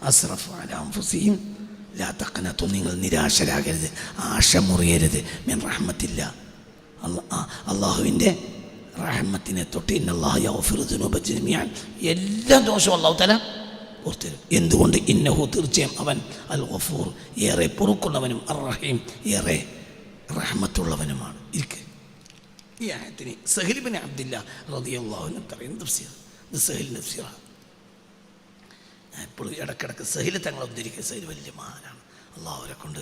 അസ്റഫു അലാ അൻഫുസിഹിം ലാ തഖ്നതു, നിങ്ങൾ നിരാശരാകരുത്, ആശ മുറിയരുത്, മിൻ റഹ്മത്തില്ല, അള്ളാഹുവിൻ്റെ റഹ്മത്തിനെ തൊട്ട്. ഇന്നല്ലാഹ യഗ്ഫിറു ദുനൂബ ജമീഅൻ, എല്ലാ ദോഷവും അള്ളാഹു തആല ഓർത്തരും. എന്തുകൊണ്ട്? ഇന്നഹു, തീർച്ചയായും അവൻ, അൽ ഗഫൂർ, ഏറെ പൊറുക്കുന്നവനും, അർ റഹീം, ഏറെ റഹ്മത്തുള്ളവനുമാണ്. ഇരിക്ക്. ഈ ആയത്തിന് സഹൽ ഇബ്നു അബ്ദില്ല റളിയല്ലാഹു അൻഹു പറയുന്ന തഫ്സീർ, ഇത് സഹലിൻ്റെ തഫ്സീറാണ്. ഞാൻ എപ്പോഴും ഇടയ്ക്കിടയ്ക്ക് സഹൽ തങ്ങളെ ഉദ്ധരിക്കുക. സഹൽ വലിയ മഹാനാണ്. അള്ളാഹുവിനെ കൊണ്ട്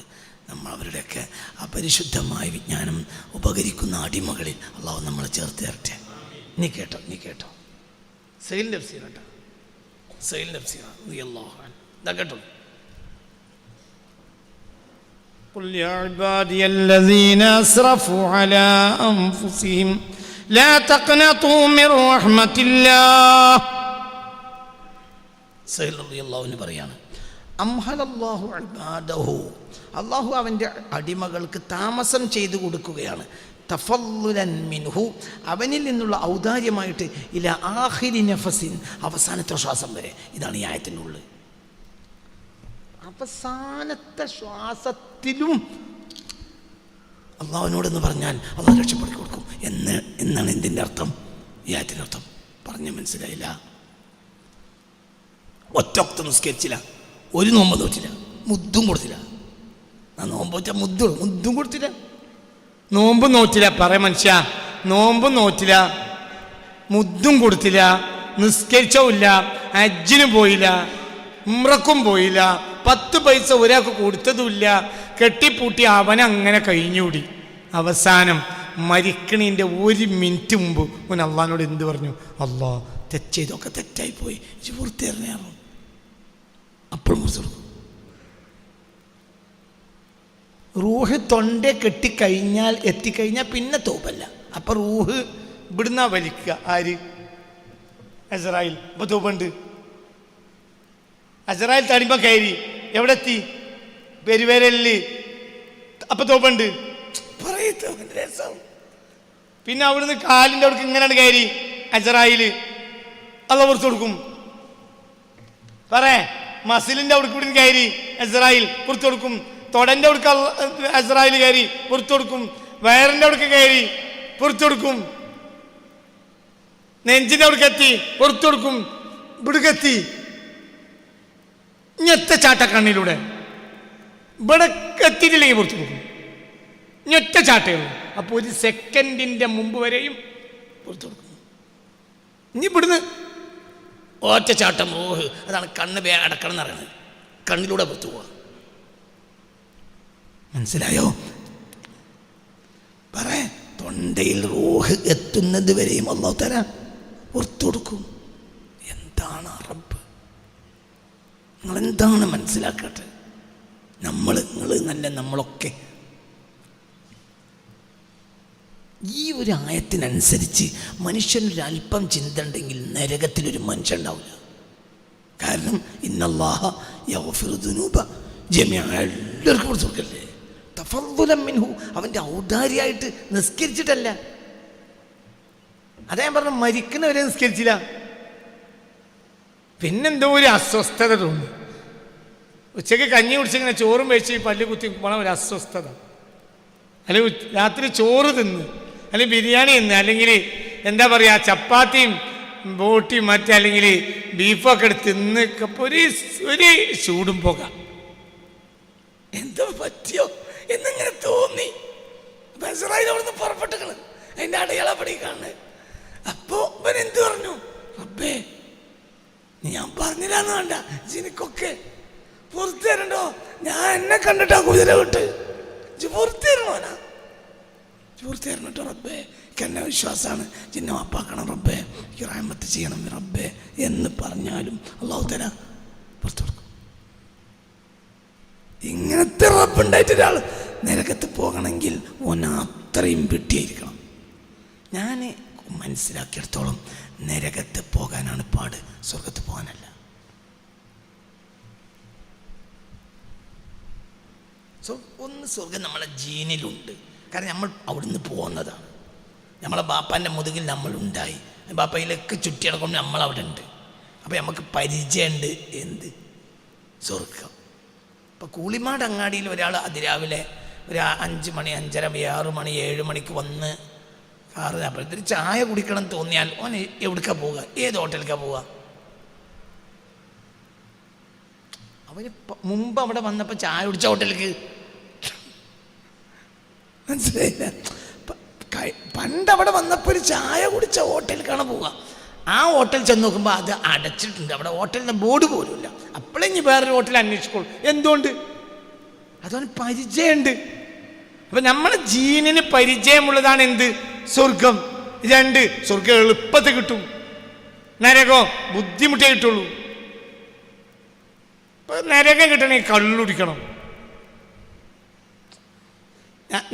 നമ്മൾ അവരുടെയൊക്കെ അപരിശുദ്ധമായ വിജ്ഞാനം ഉപകരിക്കുന്ന അടിമകളിൽ അള്ളാഹു നമ്മളെ ചേർത്ത് തരട്ടെ. നീ കേട്ടോ സഹലിൻ്റെ തഫ്സീർ കേട്ടോ, സഹലിൻ്റെ തഫ്സീർ റളിയല്ലാഹു അൻഹു. ഇതാ കേട്ടോ. قل يا عبادي الذين أسرفوا على أنفسهم لا تقنطوا من رحمة الله. സഹൽ റളിയല്ലാഹു അൻഹു പറയാണ്, അംഹലല്ലാഹു ഇബാദഹു, അള്ളാഹു അവൻ്റെ അടിമകൾക്ക് താമസം ചെയ്തു കൊടുക്കുകയാണ്, തഫല്ലുലൻ മിൻഹു, അവനിൽ നിന്നുള്ള ഔദാര്യമായിട്ട്, ഇല ആഖിരി നഫസിൻ, അവസാനത്തെ ശ്വാസം വരെ. ഇതാണ് ഈ ആയത്തിൻ്റെ ഉള്ളിൽ. അവസാനത്തെ ശ്വാസത്തിലും അള്ളാഹുവിനോടെന്ന് പറഞ്ഞാൽ അള്ളാഹു രക്ഷപ്പെടുത്തി കൊടുക്കും എന്നാണ് എന്തിൻ്റെ അർത്ഥം? ഈ ആയത്തിൻ്റെ അർത്ഥം പറഞ്ഞ മനസ്സിലായില്ല. ഒറ്റ നിസ്കരിച്ചില്ല, ഒരു നോമ്പ് നോറ്റില്ല, മുദ്ദും കൊടുത്തില്ല. നോമ്പ് വെച്ചാൽ മുദ്ദും കൊടുത്തില്ല, നോമ്പ് നോറ്റില്ല. പറ മനുഷ്യ, നോമ്പ് നോറ്റില്ല, മുദ്ദും കൊടുത്തില്ല, നിസ്കരിച്ചില്ല, ഹജ്ജിനും പോയില്ല, ഉംറക്കും പോയില്ല, 10 പൈസ ഒരാൾക്ക് കൊടുത്തതുമില്ല, കെട്ടിപ്പൂട്ടി അവനങ്ങനെ കഴിഞ്ഞൂടി. അവസാനം മരിക്കണീൻ്റെ 1 മിനിറ്റ് മുമ്പ് അവൻ അള്ളാഹിനോട് എന്ത് പറഞ്ഞു? അള്ളാ, ചെയ്തൊക്കെ തെറ്റായിപ്പോയി, പൂർത്തിയായിരുന്നു. അപ്പോഴും കൊടുക്കും. റൂഹ് തൊണ്ട കെട്ടിക്കഴിഞ്ഞാൽ, എത്തിക്കഴിഞ്ഞാൽ പിന്നെ തോപ്പല്ല. അപ്പം റൂഹ് ഇവിടുന്നാ വലിക്കുക. ആര്? അസ്രായിൽ. അപ്പം തോപ്പുണ്ട്. അസ്രായിൽ തടിമ്പ കയറി എവിടെ എത്തി? പെരുവേരല്. അപ്പം തോപ്പുണ്ട്. പിന്നെ അവിടുന്ന് കാലിൻ്റെ അവിടേക്ക് ഇങ്ങനെയാണ് കയറി അസ്രായിൽ. അള്ള പുറത്തു കൊടുക്കും. പറേ, മസിലിൻ്റെ അവിടേക്ക് ഇവിടുന്ന് കയറി അസ്രായിൽ പുറത്തു കൊടുക്കും. തൊടൻ്റെ അവിടേക്ക് അസ്രായിൽ കയറി പുറത്തു കൊടുക്കും. വയറിൻ്റെ അവിടേക്ക് കയറി പുറത്തു കൊടുക്കും. നെഞ്ചിൻ്റെ അവിടേക്ക് എത്തി പുറത്തു കൊടുക്കും. ഇവിടേക്കെത്തി ഞെത്ത ചാട്ടക്കണ്ണിലൂടെ ഇവിടെ എത്തിയിട്ടില്ലെങ്കിൽ പുറത്തു കൊടുക്കും. ഞൊറ്റ ചാട്ടയുള്ളൂ. അപ്പോൾ 1 സെക്കൻഡിൻ്റെ മുമ്പ് വരെയും പുറത്തു കൊടുക്കും. ഇനി ഇവിടുന്ന് ഒറ്റ ചാട്ടം റൂഹ്, അതാണ് കണ്ണ് അടക്കണം എന്ന് പറയുന്നത്. കണ്ണിലൂടെ പുറത്തു പോവാ. മനസ്സിലായോ? പറ, തൊണ്ടയിൽ റൂഹ് എത്തുന്നത് വരെയും അല്ലാഹു തആല പുറത്തു കൊടുക്കും. എന്താണ് റബ്ബ്? നിങ്ങളെന്താണ് മനസ്സിലാക്കട്ടെ? നിങ്ങൾ നല്ല നമ്മളൊക്കെ ഈ ഒരു ആയത്തിനനുസരിച്ച് മനുഷ്യനൊരല്പം ചിന്ത ഉണ്ടെങ്കിൽ നരകത്തിലൊരു മനുഷ്യൻ ഉണ്ടാവില്ല. കാരണം ഇന്നല്ലാഹ യഗ്ഫിറു ദുനൂബ ജമീഅ, എല്ലാവർക്കും പുറത്തു കൊടുക്കല്ലേ. തഫദ്ദുലൻ മിൻഹു, അവൻ്റെ ഔദാര്യമായിട്ട് നിസ്കരിച്ചിട്ടല്ല. അതേ ഞാൻ പറഞ്ഞു, മരിക്കുന്നവരെ നിസ്കരിച്ചില്ല. പിന്നെന്തോ ഒരു അസ്വസ്ഥത തോന്നി. ഉച്ചയ്ക്ക് കഞ്ഞി കുടിച്ചിങ്ങനെ ചോറും വെച്ച് പല്ല് കുത്തി പോണ ഒരു അസ്വസ്ഥത. അല്ലെങ്കിൽ രാത്രി ചോറ് തിന്ന്, അല്ലെങ്കിൽ ബിരിയാണി തിന്ന്, അല്ലെങ്കിൽ എന്താ പറയുക ചപ്പാത്തിയും ബോട്ടിയും അല്ലെങ്കിൽ ബീഫൊക്കെ എടുത്ത് തിന്ന് ഒരു ചൂടും പോകാം. എന്തോ പറ്റിയോ എന്നിങ്ങനെ തോന്നി. അവിടുന്ന് പുറപ്പെട്ടുകള്, അതിൻ്റെ അടയാളപ്പടി കാണുന്നത്. അപ്പോ ഇവൻ എന്ത് പറഞ്ഞു? റബ്ബേ, ഞാൻ പറഞ്ഞില്ലാന്ന് വേണ്ട, എനിക്കൊക്കെ പുറത്തു തരണ്ടോ? ഞാൻ എന്നെ കണ്ടിട്ടാ കുതിര വിട്ട് പൂർത്തി തരണോനാ, പൂർത്തി തരണം കേട്ടോ റബ്ബേ, എനിക്ക് എന്നെ വിശ്വാസമാണ്, ചിന്ന വാപ്പാക്കണം റബ്ബേ, എനിക്ക് റഹ്മത്ത് ചെയ്യണം റബ്ബേ എന്ന് പറഞ്ഞാലും അല്ലാഹു തആല പുറത്തു കൊടുക്കും. ഇങ്ങനത്തെ റബ്ബുണ്ടായിട്ട് ഒരാൾ നരകത്ത് പോകണമെങ്കിൽ ഓൻ അത്രയും വെട്ടിയായിരിക്കണം. ഞാൻ മനസ്സിലാക്കിയിടത്തോളം നരകത്ത് പോകാനാണ് പാട്, സ്വർഗത്ത് പോകാനല്ല. ഒന്ന് സ്വർഗം നമ്മളെ ജീനിലുണ്ട്. കാരണം നമ്മൾ അവിടുന്ന് പോകുന്നതാണ്. നമ്മളെ ബാപ്പാൻ്റെ മുതുകിൽ നമ്മളുണ്ടായി, ബാപ്പയിലേക്ക് ചുറ്റി നടക്കുമ്പോൾ നമ്മളവിടെ ഉണ്ട്. അപ്പോൾ നമുക്ക് പരിചയമുണ്ട് എന്ത് സ്വർഗം. ഇപ്പോൾ കൂളിമാട് അങ്ങാടിയിൽ ഒരാൾ അതിരാവിലെ ഒരു 5 മണി 5:30 6 മണി 7 മണിക്ക് വന്ന് കാറ് അപ്പോഴത്തേക്ക് ചായ കുടിക്കണം തോന്നിയാൽ ഓൻ എവിടേക്കാണ് പോവുക? ഏത് ഹോട്ടലിലേക്കാണ് പോവുക? അവന് മുമ്പ് അവിടെ വന്നപ്പോൾ ചായ കുടിച്ച ഹോട്ടലിലേക്ക്, മനസ്സിലായില്ല? പണ്ട് അവിടെ വന്നപ്പോൾ ഒരു ചായ കുടിച്ച ഹോട്ടലിലേക്കാണ് പോവുക. ആ ഹോട്ടൽ ചെന്ന് നോക്കുമ്പോൾ അത് അടച്ചിട്ടുണ്ട്, അവിടെ ഹോട്ടലിൻ്റെ ബോർഡ് പോലുമില്ല. അപ്പോഴേ ഇനി വേറൊരു ഹോട്ടൽ അന്വേഷിക്കോളൂ. എന്തുകൊണ്ട്? അതവന് പരിചയമുണ്ട്. അപ്പം നമ്മളെ ജീനിന് പരിചയമുള്ളതാണ് എന്ത്? സ്വർഗം. 2 സ്വർഗം എളുപ്പത്തിൽ കിട്ടും, നരകം ബുദ്ധിമുട്ടേ കിട്ടുള്ളൂ. ഇപ്പം നരകം കിട്ടണമെങ്കിൽ കള്ളുടിക്കണം.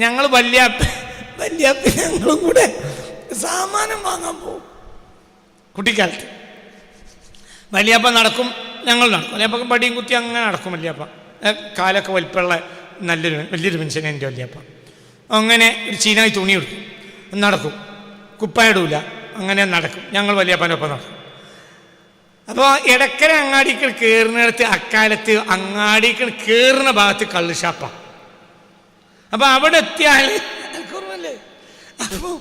ഞങ്ങൾ വല്യാപ്പ ഞങ്ങളും കൂടെ സാമാനം വാങ്ങാൻ പോകും കുട്ടിക്കാലത്ത്. വല്യാപ്പ നടക്കും, ഞങ്ങൾ നടക്കും. വല്യാപ്പക്ക് പടിയും കുത്തി അങ്ങനെ നടക്കും. വല്യാപ്പ കാലൊക്കെ വലിപ്പമുള്ള വലിയൊരു മനുഷ്യനെ എൻ്റെ വല്യാപ്പ. അങ്ങനെ ഒരു ചീനായി തുണി എടുക്കും, നടക്കും, കുപ്പായിടൂല, അങ്ങനെ നടക്കും. ഞങ്ങൾ വല്യാപ്പൻ്റെ ഒപ്പം നടക്കും. അപ്പോൾ ഇടക്കര അങ്ങാടിക്ക് കയറുന്നിടത്ത് അക്കാലത്ത് അങ്ങാടിക്ക് കയറുന്ന ഭാഗത്ത് കള്ള് ഷാപ്പാണ്. അപ്പോൾ അവിടെ എത്തിയാൽ ഓർമ്മല്ലേ, അപ്പോൾ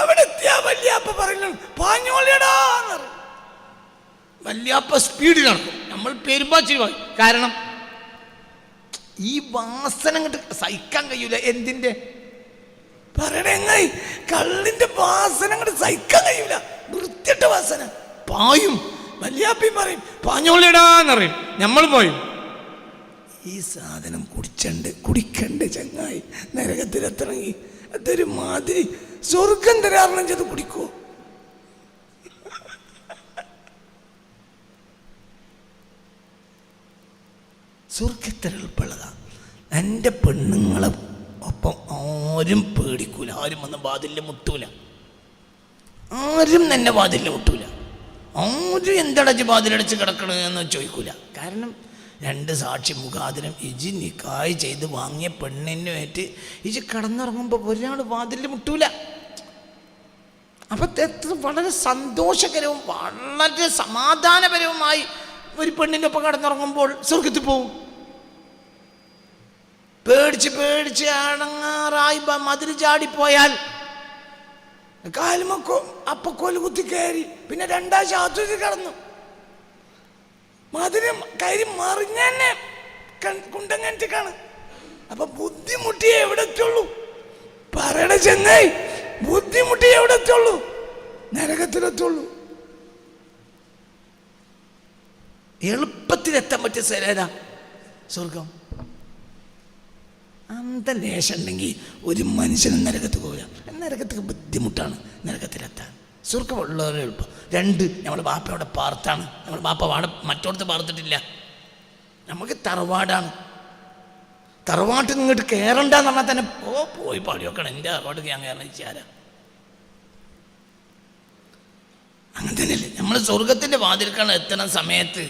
അവിടെ എത്തിയാൽ വല്യാപ്പ പറഞ്ഞു പാഞ്ഞോളിയടാന്ന് പറയും. വല്യാപ്പ സ്പീഡിൽ നടക്കും, നമ്മൾ പെരുമ്പാച്ചിരി പോയി. കാരണം ഈ വാസന അങ്ങോട്ട് സഹിക്കാൻ കഴിയൂല. എന്തിൻ്റെ പറയണേ, കള്ളിൻ്റെ വാസന അങ്ങോട്ട് സഹിക്കാൻ കഴിയൂല. വൃത്തിയിട്ട വാസന പായും. വല്യാപ്പയും പറയും പാഞ്ഞോളിയടാന്ന് പറയും, നമ്മൾ പോയും. ഈ സാധനം കുടിക്കണ്ട് ചങ്ങായി, നരകത്തിലെത്തണമെങ്കിൽ അതൊരു മാതിരി സ്വർഗം തരാറണം ചെയ്ത് കുടിക്കോ? സ്വർഗത്തിൽ എളുപ്പമുള്ളതാണ്. എൻ്റെ പെണ്ണുങ്ങളെ ഒപ്പം ആരും പേടിക്കൂല, ആരും വന്ന് വാതിലിൽ മുട്ടൂല, ആരും തന്നെ വാതിലിൽ മുട്ടൂല, ആരും എന്തടച്ച് വാതിലടച്ച് കിടക്കണമെന്ന് ചോദിക്കൂല. കാരണം 2 സാക്ഷി മുഖാതിരം ഇജി നിക്കായ് ചെയ്ത് വാങ്ങിയ പെണ്ണിനുമായിട്ട് ഇജി കിടന്നിറങ്ങുമ്പോൾ ഒരാൾ വാതിലിൽ മുട്ടൂല. അപ്പം വളരെ സന്തോഷകരവും വളരെ സമാധാനപരവുമായി ഒരു പെണ്ണിൻ്റെ ഒപ്പം കിടന്നിറങ്ങുമ്പോൾ സ്വർഗത്തിൽ പോവും. പേടിച്ച് അടങ്ങാറായി മതിൽ ചാടിപ്പോയാൽ കാലുമൊക്കെ അപ്പക്കോല് കുത്തി കയറി പിന്നെ 2 ആശുപത്രി കിടന്നു. മതിന് കയറി മറിഞ്ഞന്നെ കുണ്ടങ്ങാണ്. അപ്പൊ ബുദ്ധിമുട്ടിയെ എവിടെ എത്തുള്ളൂ? പറയണ ചെങ്ങായി, ബുദ്ധിമുട്ടിയെ എവിടെ എത്തുള്ളൂ? നരകത്തിലെത്തുള്ളൂ. എളുപ്പത്തിലെത്താൻ പറ്റിയ സ്ഥലം സ്വർഗം. അന്തലേശം ഉണ്ടെങ്കിൽ ഒരു മനുഷ്യനും നരകത്ത് പോകില്ല. നരകത്തിന് ബുദ്ധിമുട്ടാണ് നരകത്തിലെത്താൻ. സ്വർഗമുള്ളവരെ എളുപ്പം. 2 നമ്മുടെ ബാപ്പ അവിടെ പാർത്താണ്. നമ്മുടെ ബാപ്പ മറ്റോടത്ത് പാർത്തിട്ടില്ല. നമുക്ക് തറവാടാണ്. തറവാട്ടിൽ നിന്നിട്ട് കയറണ്ടെന്ന് പറഞ്ഞാൽ തന്നെ പോയി പാടി വെക്കണം. എൻ്റെ തറവാട്ടിൽ ഞാൻ കയറണം വിചാരം. അങ്ങനെ തന്നെയല്ലേ നമ്മൾ സ്വർഗത്തിൻ്റെ വാതിൽക്കാണ് എത്തണ സമയത്ത്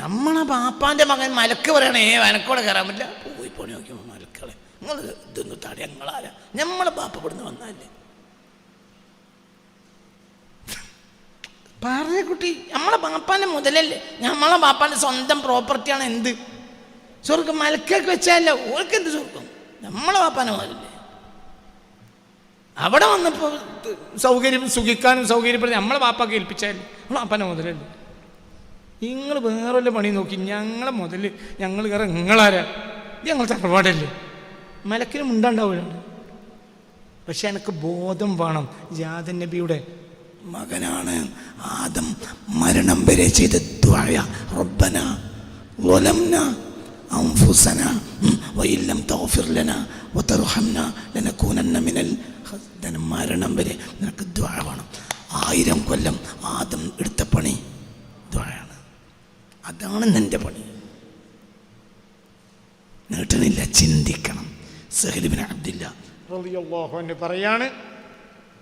നമ്മളെ ബാപ്പാൻ്റെ മകൻ മലക്ക് പറയണേ വനക്കോടെ കയറാൻ പറ്റില്ല. പോയി പണി നോക്കിയോ മലക്കളെ, നിങ്ങൾ ഇതൊന്നും തടയാ, ഞങ്ങളാരാ? നമ്മളെ ബാപ്പ ഇവിടുന്ന് വന്നല്ലേ. പറഞ്ഞ കുട്ടി, നമ്മളെ ബാപ്പാൻ്റെ മുതലല്ലേ, നമ്മളെ ബാപ്പാൻ്റെ സ്വന്തം പ്രോപ്പർട്ടിയാണ് എന്ത് സ്വർഗം. മലക്കൊക്കെ വെച്ചാലോ ഓർക്ക് എന്ത് സ്വർഗം? നമ്മളെ ബാപ്പാൻ്റെ മുതലല്ലേ. അവിടെ വന്നപ്പോൾ സൗകര്യം സുഖിക്കാനും സൗകര്യപ്പെടുത്തി നമ്മളെ ബാപ്പാക്ക് ഏൽപ്പിച്ചാലേ നമ്മളെ ബാപ്പാൻ്റെ മുതലല്ലേ. നിങ്ങൾ വേറെ വല്ല പണി നോക്കി, ഞങ്ങളെ മുതൽ ഞങ്ങൾ കയറാൻ നിങ്ങളാരാ? ഞങ്ങൾ തറവാടല്ലേ. മലക്കിനും ഉണ്ടാവില്ലുണ്ട്. പക്ഷെ എനിക്ക് ബോധം വേണം. ജാദൻ നബിയുടെ മകനാണ് ആദം. മരണം വരെ ചെയ്ത ദുആ, റബ്ബന വലംന അൻഫുസന വഇല്ലം തഗ്ഫിർ ലനാ വതർഹംനാ ലനകൂനന്ന മിനൽ ഖാസിരീൻ. മരണം വരെ നിനക്ക് ദുആ വേണം. 1000 കൊല്ലം ആദം എടുത്ത പണി ദുആയാണ്. അതാണ് നിന്റെ പണി. നീട്ടണില്ല, ചിന്തിക്കണം. സഹൽ ഇബ്നു അബ്ദില്ല റളിയല്ലാഹു അൻഹു പറയാണ്,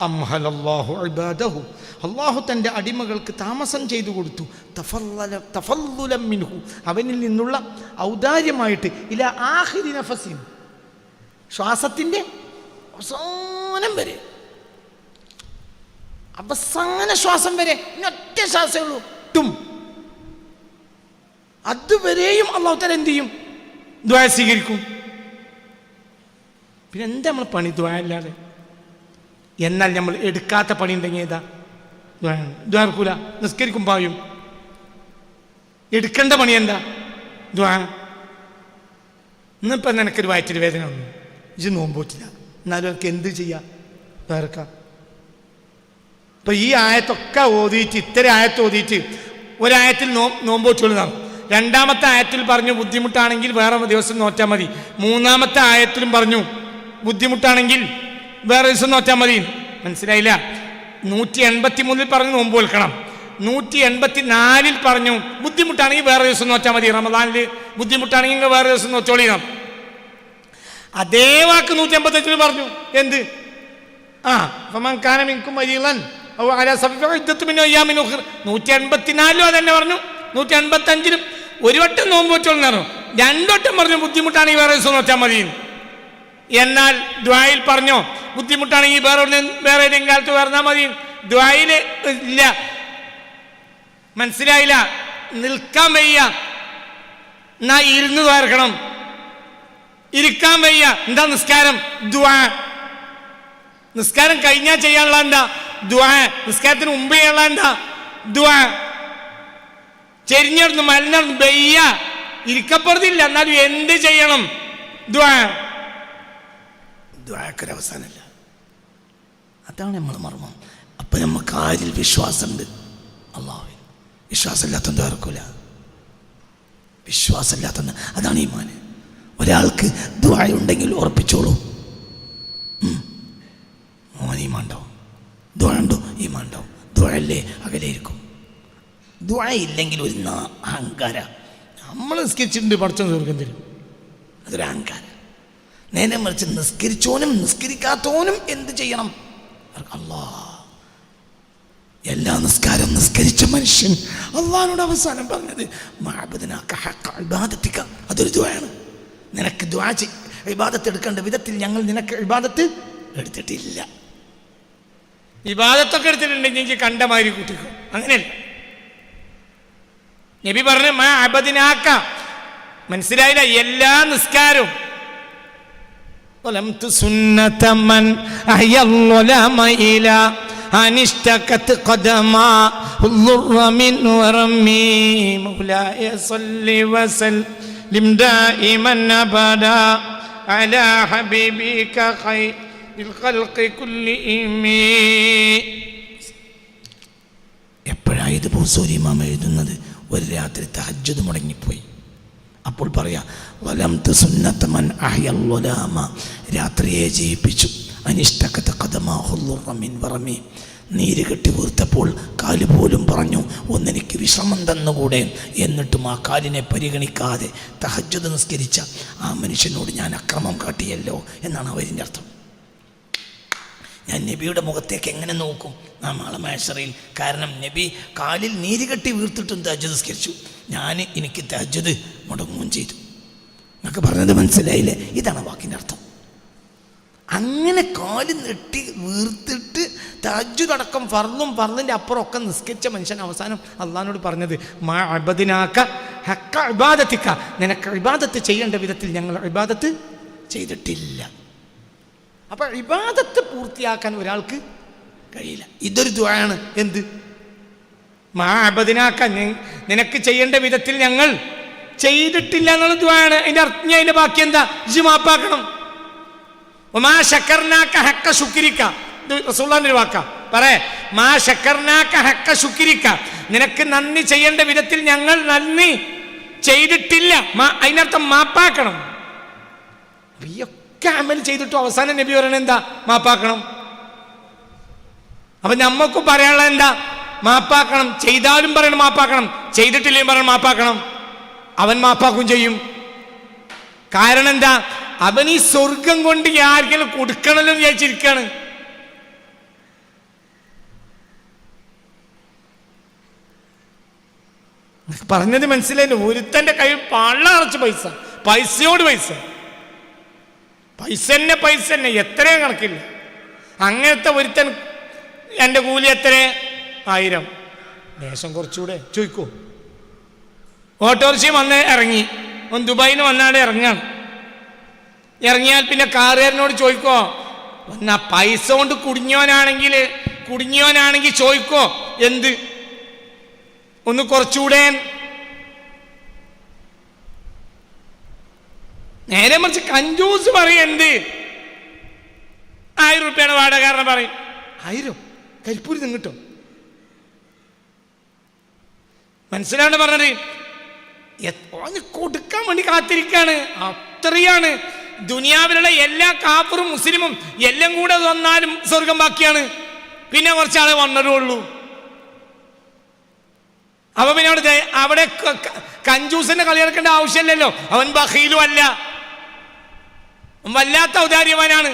അംഹലല്ലാഹു ഇബാദഹു, അള്ളാഹു തൻ്റെ അടിമകൾക്ക് താമസം ചെയ്തു കൊടുത്തു. തഫല്ലുലൻ മിൻഹു, അവനിൽ നിന്നുള്ള ഔദാര്യമായിട്ട്, ഇലാ ആഖിരി നഫസിൻ, ശ്വാസത്തിൻ്റെ അവസാനം വരെ, അവസാന ശ്വാസം വരെ, ഒറ്റ ശ്വാസമേ ഉള്ളൂ ടും, അതുവരെയും അള്ളാഹു തആല എന്ത് ചെയ്യും? ദുആ സ്വീകരിക്കും. പിന്നെ എന്താ നമ്മൾ പണി ദുആ അല്ലാതെ? എന്നാൽ നമ്മൾ എടുക്കാത്ത പണി ഉണ്ടെങ്കിൽ ഏതാ? ദുആ എടുക്കൂല, നിസ്കരിക്കും പായും. എടുക്കേണ്ട പണി എന്താ? ദുആ. ഇന്നിപ്പം നിനക്കൊരു വയറ്റിൽ വേദന വന്നു, ഇത് നോമ്പോറ്റില്ല, എന്നാലും എനിക്ക് എന്ത് ചെയ്യാം? വേർക്കാം. ഇപ്പം ഈ ആയത്തൊക്കെ ഓതിയിട്ട്, ഇത്തരം ആയത്ത് ഓതിയിട്ട് ഒരായത്തിൽ നോമ്പോറ്റുള്ളതാണ്. രണ്ടാമത്തെ ആയത്തിൽ പറഞ്ഞു ബുദ്ധിമുട്ടാണെങ്കിൽ വേറെ ദിവസം നോറ്റാൽ മതി. മൂന്നാമത്തെ ആയത്തിലും പറഞ്ഞു ബുദ്ധിമുട്ടാണെങ്കിൽ വേറെ ദിവസം നോറ്റാൽ മതി. മനസ്സിലായില്ല? 183 പറഞ്ഞു നോമ്പ് വെൽക്കണം, 184 പറഞ്ഞു ബുദ്ധിമുട്ടാണെങ്കിൽ വേറെ ദിവസം നോറ്റാൽ മതി. റമദാനിൽ ബുദ്ധിമുട്ടാണെങ്കിൽ വേറെ ദിവസം നോച്ചോളിക്കണം. അതേ വാക്ക് 185 പറഞ്ഞു. എന്ത്? ഫമൻകാനമിൻകും മരീളൻ ഔ അലാ സഫറിൻ ഫഇദ്ദത്തും മിൻ അയ്യാമിൻ ഉഖർ. 184 അതന്നെ പറഞ്ഞു. 185 ഒരു വട്ടം നോമ്പ് വെച്ചോളെന്ന് പറഞ്ഞു. 2 വട്ടം പറഞ്ഞു ബുദ്ധിമുട്ടാണെങ്കിൽ വേറെ ദിവസം നോറ്റാൽ മതി. എന്നാൽ ദുആയിൽ പറഞ്ഞോ ബുദ്ധിമുട്ടാണെങ്കിൽ വേറെ ഏതെങ്കിലും കാലത്ത് പറഞ്ഞാൽ മതി? ദുആയിൽ ഇല്ല. മനസ്സിലായില്ല? നിൽക്കാൻ വയ്യ, എന്നാ ഇരുന്ന് വേർക്കണം. ഇരിക്കാൻ വയ്യ, എന്താ? നിസ്കാരം, ദുആ. നിസ്കാരം കഴിഞ്ഞാൽ ചെയ്യാനുള്ള എന്താ? ദുആ. നിസ്കാരത്തിന് മുമ്പ് ചെയ്യാനുള്ള എന്താ? ദുആ. ചെരിഞ്ഞിരുന്നു മലഞ്ഞിരുന്നു വയ്യ, ഇരിക്കപ്പുറത്തില്ല, എന്നാലും എന്ത് ചെയ്യണം? ദുആ. ദ്വായക്കൊരവസാനമില്ല. അതാണ് നമ്മൾ മർമ്മം. അപ്പം നമുക്ക് ആരിൽ വിശ്വാസമുണ്ട്? അള്ളാഹുവിൽ. വിശ്വാസമില്ലാത്ത ദ്വാരക്കൂല, വിശ്വാസമില്ലാത്ത, അതാണ് ഈമാൻ. ഒരാൾക്ക് ദ്വായ ഉണ്ടെങ്കിൽ ഉറപ്പിച്ചോളൂ, മോൻ ഈമാൻ ഉണ്ടാവും. ദ്വായ ഉണ്ടോ? ഈമാൻ ഉണ്ടാവും. ദ്വായല്ലേ അകലെ ഇരിക്കും. ദ്വായ ഇല്ലെങ്കിൽ ഒരു അഹങ്കാര. നമ്മൾ നിസ്കരിച്ചിട്ടുണ്ട്, പഠിച്ചോ സ്വർഗം തരും, അതൊരു അഹങ്കാരം. നേരെ മറിച്ച് നിസ്കരിച്ചോനും നിസ്കരിക്കാത്തോനും എന്ത് ചെയ്യണം? എല്ലാ നിസ്കാരം നിസ്കരിച്ച മനുഷ്യൻ അള്ളാഹിനോട് അവസാനം പറഞ്ഞത് അതൊരു ദുആയാണ്. നിനക്ക് ദുആ ഇബാദത്ത് എടുക്കേണ്ട വിധത്തിൽ ഞങ്ങൾ നിനക്ക് ഇബാദത്ത് എടുത്തിട്ടില്ല. ഇബാദത്തൊക്കെ എടുത്തിട്ടുണ്ടെങ്കിൽ എനിക്ക് കണ്ടമാതിരി കൂട്ടിക്കും, അങ്ങനെയല്ല. നബി പറഞ്ഞു അബദിനാക്ക. മനസ്സിലായില്ല? എല്ലാ നിസ്കാരവും സുന്നത മൻ അഹ്യൽ ഇലാ അനിഷ്തകത് ഖദമാ ളുറ മിൻ വറമി മൗലായ സല്ലി വസല്ലിം ദായിമൻ അബദാ അലാ ഹബീബിക ഖൈറിൽ ഖൽഖി കുല്ലിഹിം. എപ്പോഴായത് ബൂസൂരി ഇമാം എഴുതുന്നത്? ഒരു രാത്രി തഹജ്ജുദ് മുടങ്ങിപ്പോയി. അപ്പോൾ പറയാ വലംതു സുന്നത മൻ അഹ്യൽ ളുലാമ, രാത്രിയെ ജയിപ്പിച്ചു. അനിഷ്ടകത ഖദമാഹു ളുറ മിൻ വറമി, നീര് കെട്ടി വീർത്തപ്പോൾ കാല് പോലും പറഞ്ഞു ഒന്നെനിക്ക് വിശ്രമം തന്നുകൂടെ. എന്നിട്ടും ആ കാലിനെ പരിഗണിക്കാതെ തഹജ്ജുദ് നിസ്കരിച്ച ആ മനുഷ്യനോട് ഞാൻ അക്രമം കാട്ടിയല്ലോ എന്നാണ് അവരിൻ്റെ അർത്ഥം. ഞാൻ നബിയുടെ മുഖത്തേക്ക് എങ്ങനെ നോക്കും നാളെ മഹ്ശറിൽ? കാരണം നബി കാലിൽ നീര് കെട്ടി വീർത്തിട്ടും തഹജ്ജുദ് നിസ്കരിച്ചു, എനിക്ക് തഹജ്ജുദ് മുടങ്ങുകയും ചെയ്തു. നിങ്ങൾക്ക് പറഞ്ഞത് മനസ്സിലായില്ലേ? ഇതാണ് വാക്കിൻ്റെ അർത്ഥം. അങ്ങനെ കാല് നെട്ടി വീർത്തിട്ട് തഹജ്ജുദ് അടക്കം ഫർളും ഫർളിൻ്റെ അപ്പുറം ഒക്കെ നിസ്കരിച്ച മനുഷ്യൻ അവസാനം അള്ളാഹിനോട് പറഞ്ഞത് മാ അബദിനാക ഹഖ ഇബാദതിക, നിനക്ക് ഇബാദത്ത് ചെയ്യേണ്ട വിധത്തിൽ ഞങ്ങൾ ഇബാദത്ത് ചെയ്തിട്ടില്ല. അപ്പം ഇബാദത്ത് പൂർത്തിയാക്കാൻ ഒരാൾക്ക് കഴിയില്ല. ഇതൊരു ദുആയാണ്. എന്ത്? മാ അബദിനാക, നിനക്ക് ചെയ്യേണ്ട വിധത്തിൽ ഞങ്ങൾ ചെയ്തിട്ടില്ല എന്നുള്ള ദുആയാണ്. അതിൻ്റെ ബാക്കി എന്താ? ഇജ്ജ് മാപ്പാക്കണം. മാ ശക്കർനാക ഹഖ ശുക്രിക, റസൂലുള്ളാഹിന്റെ ഒരു വാക്കാ. പറയേ മാ ശക്കർനാക ഹഖ ശുക്രിക, നിനക്ക് നന്ദി ചെയ്യേണ്ട വിധത്തിൽ ഞങ്ങൾ നന്ദി ചെയ്തിട്ടില്ല. അതിനർത്ഥം മാപ്പാക്കണം. ഒക്കെ അമൽ ചെയ്തിട്ടും അവസാനം നബി പറയണത് എന്താ? മാപ്പാക്കണം. അപ്പൊ നമ്മക്കും പറയാനുള്ളത് എന്താ? മാപ്പാക്കണം. ചെയ്താലും പറയണം മാപ്പാക്കണം, ചെയ്തിട്ടില്ലെങ്കിൽ പറയണം മാപ്പാക്കണം. അവൻ മാപ്പാക്കും ചെയ്യും. കാരണം എന്താ? അവൻ ഈ സ്വർഗം കൊണ്ട് ആർക്കെങ്കിലും കൊടുക്കണല്ലോ വിചാരിച്ചിരിക്കുകയാണ്. പറഞ്ഞത് മനസ്സിലായില്ല. ഒരുത്തൻ്റെ കയ്യിൽ പള്ള അടച്ച് പൈസയോട് പൈസ തന്നെ എത്രയും കണക്കില്ല. അങ്ങനത്തെ ഒരുത്തൻ എൻ്റെ കൂലി എത്ര? 1000. ദേശം കുറച്ചുകൂടെ ചോദിക്കോ? ഓട്ടോറിക്ഷ വന്ന് ഇറങ്ങി, ദുബായിന്ന് വന്നാണ്ട് ഇറങ്ങിയാൽ പിന്നെ കാറുകാരനോട് ചോദിക്കോ? എന്നാ പൈസ കൊണ്ട് കുടുങ്ങിയോനാണെങ്കിൽ ചോദിക്കോ എന്ത് ഒന്ന് കുറച്ചുകൂടെ? നേരെ മറിച്ച് കഞ്ചൂസ് പറയും എന്ത്? 1000 രൂപയാണ് വാടക. കാരണം പറയും 1000 കരിപ്പൂരി നിങ്ങട്ടോ. മനസ്സിലാണ് പറഞ്ഞത്. കൊടുക്കാൻ വേണ്ടി കാത്തിരിക്കാണ്. അത്രയാണ്. ദുനിയാവിലുള്ള എല്ലാ കാഫറും മുസ്ലിമും എല്ലാം കൂടെ വന്നാലും സ്വർഗം ബാക്കിയാണ്. പിന്നെ കുറച്ചാളെ വന്നതുള്ളൂ. അപ്പൊ പിന്നെ അവിടെ കഞ്ചൂസിന്റെ കളി നടക്കേണ്ട ആവശ്യമില്ലല്ലോ. അവൻ ബഖീലും അല്ല, വല്ലാത്ത ഔദാര്യവാനാണ്.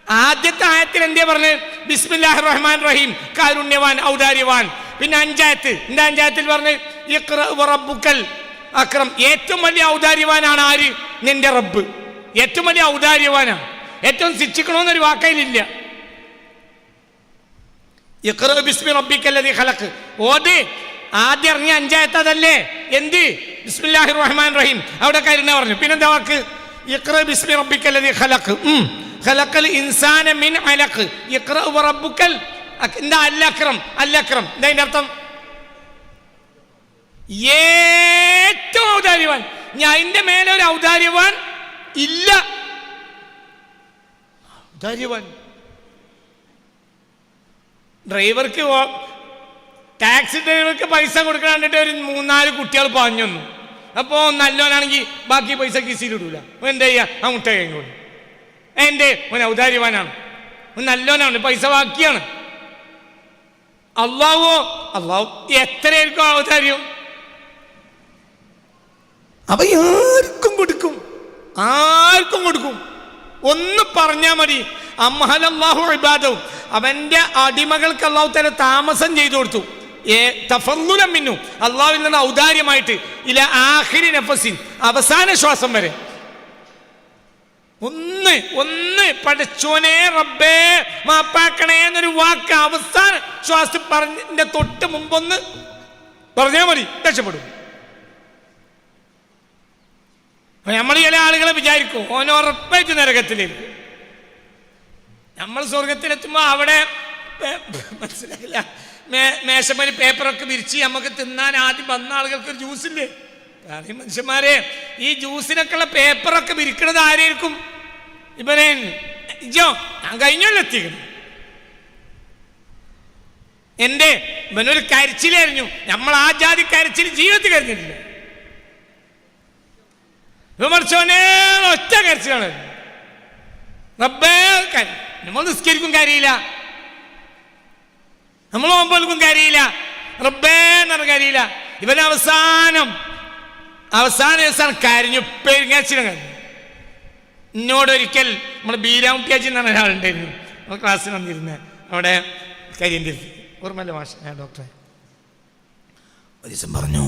ആദ്യത്തെ ആയത്തിൽ എന്തേ പറഞ്ഞ്? ബിസ്മില്ലാഹിർ റഹ്മാൻ റഹീം, കാരുണ്യവാൻ, ഔദാര്യവാൻ. പിന്നെ 5 പറഞ്ഞ് ഇഖ്റ വറബ്ബുക്കൽ അക്രം, ഏറ്റവും വലിയ ഔദാര്യവാനാണ് ആര്? നിന്റെ റബ്ബ്. ഏറ്റവും വലിയ ഔദാര്യവാനാണ്. ഏറ്റവും ശിക്ഷിക്കണമെന്നൊരു വാക്കയിലില്ല. ഇഖ്റ ബിസ്മി റബ്ബിക്കല്ലദീ ഖലഖ് ഓതി. ആദ്യം ഇറങ്ങിയ 5 അതല്ലേ? എന്ത്? ബിസ്മില്ലാഹിർ റഹ്മാൻ റഹീം. അവിടെ കാര്യം പറഞ്ഞു. പിന്നെന്താ വാക്ക്? ഇഖ്റ ബിസ്മി റബ്ബിക്കല്ലദീ ഖലഖ്, ഖലഖൽ ഇൻസാന മിൻ അലഖ്, ഇഖ്റ വറബ്ബുക്കൽ എന്താ? അല്ലക്രം. എന്താ അതിന്റെ അർത്ഥം? ഏറ്റവും ഔദാര്യവാൻ. ഞാൻ അതിന്റെ മേലെ ഒരു ഔദാര്യവാൻ ഇല്ല. ഔദാര്യവാൻ ടാക്സി ഡ്രൈവർക്ക് പൈസ കൊടുക്കാൻ കണ്ടിട്ട് ഒരു 3-4 കുട്ടികൾ പാഞ്ഞു വന്നു. അപ്പോൾ നല്ലോനാണെങ്കിൽ ബാക്കി പൈസ കിസിയിലിടൂല. എന്താ ചെയ്യാ? ആ മുട്ട കഴിഞ്ഞോളൂ. എൻ്റെ ഓൻ ഔദാര്യവാനാണ്, നല്ലോനാണ്, പൈസ ബാക്കിയാണ്. അള്ളാഹു എത്രയായിരിക്കും ഔദാര്യം? അവ ആർക്കും കൊടുക്കും. ഒന്ന് പറഞ്ഞാൽ മതി. അമ്മഹലല്ലാഹു ഇബാദഹു, അവന്റെ അടിമകൾക്ക് അള്ളാഹു തആല താമസം ചെയ്തു കൊടുത്തു. തഫദ്ദുലൻ മിന്നു, അള്ളാഹുവിൽ നിന്ന് ഔദാര്യമായിട്ട്, ഇല ആഖിരി നഫസിൻ, അവസാന ശ്വാസം വരെ. ഒന്ന് പടച്ചോനെ റബ്ബേ മാപ്പാക്കണേ എന്നൊരു വാക്ക് അവസാന ശ്വാസം പറഞ്ഞതിന്റെ തൊട്ട് മുമ്പൊന്ന് പറഞ്ഞാൽ മതി, രക്ഷപ്പെടും. നമ്മൾ ചില ആളുകളെ വിചാരിക്കും ഓൻ ഉറപ്പായിട്ട് നരകത്തിലിരിക്കും. നമ്മൾ സ്വർഗത്തിലെത്തുമ്പോൾ അവിടെ മനസ്സിലായില്ല, മേശമേൽ പേപ്പറൊക്കെ വിരിച്ച് നമുക്ക് തിന്നാൻ ആദ്യം വന്ന ആളുകൾക്ക് ഒരു ജ്യൂസില്ലേ? കാരണം മനുഷ്യന്മാരെ, ഈ ജ്യൂസിനൊക്കെയുള്ള പേപ്പറൊക്കെ വിരിക്കണത് ആരായിരിക്കും? ഇവനെ ഞാൻ കഴിഞ്ഞല്ലോ എത്തിക്കണം. എൻ്റെ ഇവനൊരു കരച്ചിലായിരുന്നു. നമ്മൾ ആ ജാതി കരച്ചിൽ ജീവിതത്തിൽ കരഞ്ഞിട്ടില്ല. വിമർശനെ ഒറ്റ കരച്ചിലാണ്. റബ്ബേ, നമ്മൾ നിസ്കരിക്കും കാര്യമില്ല, നമ്മൾ നോമ്പൊൽക്കും കാര്യമില്ല, റബ്ബേ എന്ന് പറഞ്ഞ കാര്യമില്ല. ഇവൻ അവസാനം കരഞ്ഞു, പെരുങ്ങാച്ചിലും കരഞ്ഞു. എന്നോടൊരിക്കൽ നമ്മുടെ ബീരാമുട്ടിയാച്ചി എന്ന് പറഞ്ഞ ഒരാളുണ്ടായിരുന്നു, നമ്മൾ ക്ലാസ്സിൽ വന്നിരുന്നത്. അവിടെ കരിയന്തിരുത്തി ഓർമ്മല്ല മാഷ ഡോക്ടറെ ഒരു ദിവസം പറഞ്ഞു,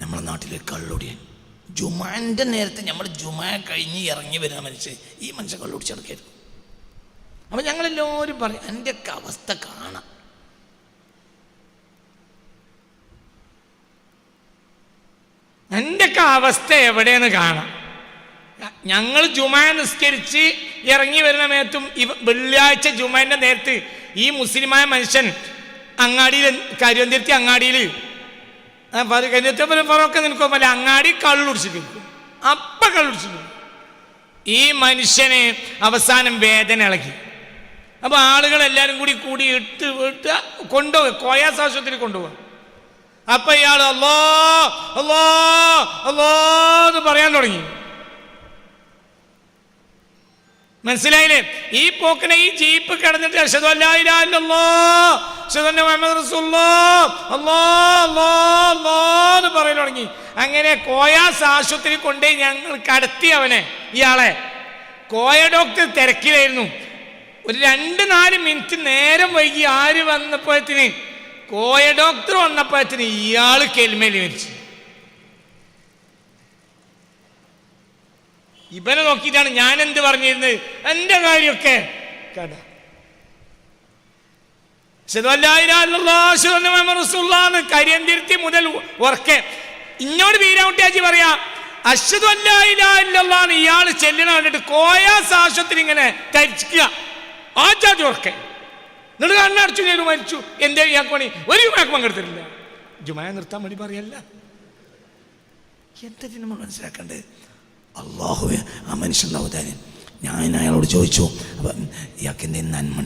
നമ്മുടെ നാട്ടിലെ കള്ളുടിയൻ ജുമാൻ്റെ നേരത്തെ നമ്മൾ ജുമാ കഴിഞ്ഞ് ഇറങ്ങി വരുന്ന മനുഷ്യൻ, ഈ മനുഷ്യൻ കള്ളുടിച്ചെടുക്കരുത്. അപ്പം ഞങ്ങളെല്ലാവരും പറയും എൻ്റെയൊക്കെ അവസ്ഥ കാണാം. എൻ്റെയൊക്കെ അവസ്ഥ എവിടെയെന്ന് കാണാം. ഞങ്ങൾ ജുമാ നിസ്കരിച്ച് ഇറങ്ങി വരുന്ന നേരത്തും വെള്ളിയാഴ്ച ജുമാൻ്റെ നേരത്ത് ഈ മുസ്ലിമായ മനുഷ്യൻ അങ്ങാടിയിൽ, കരുവന്തിരുത്തി അങ്ങാടിയിൽ, കരിയത്തിയൊക്കെ നിൽക്കുമ്പോൾ അങ്ങാടി കള്ളുടിച്ചിരിക്കും. അപ്പം കള്ളുടിച്ചിരിക്കും. ഈ മനുഷ്യന് അവസാനം വേദന ഇളകി. അപ്പോൾ ആളുകളെല്ലാവരും കൂടി ഇട്ട് കൊണ്ടുപോകും, കോയാസ് ആശുപത്രി കൊണ്ടുപോകും. അപ്പം ഇയാൾ അല്ലാ അല്ലാ അല്ലാ എന്ന് പറയാൻ തുടങ്ങി. മനസ്സിലായില്ലേ? ഈ പോക്കിനെ ഈ ജീപ്പ് കിടന്നിട്ട് അശ്ഹദു അല്ലാ ഇലാഹ ഇല്ലല്ലാഹ് അശ്ഹദു അന്ന മുഹമ്മദ് റസൂലുള്ളാഹ് അല്ലാഹ് അല്ലാഹ് അല്ലാഹ് എന്ന് പറയാൻ തുടങ്ങി. അങ്ങനെ കോയാസ് ആശുപത്രി കൊണ്ടുപോയി ഞങ്ങൾ കടത്തി അവനെ. ഇയാളെ കോയ ഡോക്ടർ തിരക്കിലായിരുന്നു. ഒരു 2-4 മിനിറ്റ് നേരം വൈകി ആര് വന്നപ്പോഴത്തിന് കോയ ഡോക്ടർ വന്നപ്പോഴത്തിന് ഇയാള് കെൽമേലി മരിച്ചു. ഇവനെ നോക്കിയിട്ടാണ് ഞാൻ എന്ത് പറഞ്ഞിരുന്നത്, എൻ്റെ കാര്യമൊക്കെ കഥ. കരിയന്തിരുത്തി മുതൽ ഉറക്കെ ഇന്നോട് വീരാവുട്ടിയാജി പറയാ അശ്ഹദു അല്ലാ ഇലാഹ ഇല്ലല്ലാഹ് ഇയാൾ ചെല്ലണ കണ്ടിട്ട് കോയാസ് ആശുപത്രി ഇങ്ങനെ തരിച്ചിക്കുക. ആജാതി ഉറക്കെ എന്നിട്ട് കണ്ണടച്ചു ഞാൻ മരിച്ചു. എന്തേ ഇയാൾക്ക് പണി? ഒരു ജുമാക്ക് പങ്കെടുത്തിട്ടില്ല. ജുമായ നിർത്താൻ വേണ്ടി പറയല്ല. എന്താ നമ്മൾ മനസ്സിലാക്കേണ്ടത്? അള്ളാഹുവെ ആ മനുഷ്യൻ്റെ അവതാരം. ഞാൻ അയാളോട് ചോദിച്ചു, അപ്പം ഇയാൾക്ക് എന്തെങ്കിലും നന്മ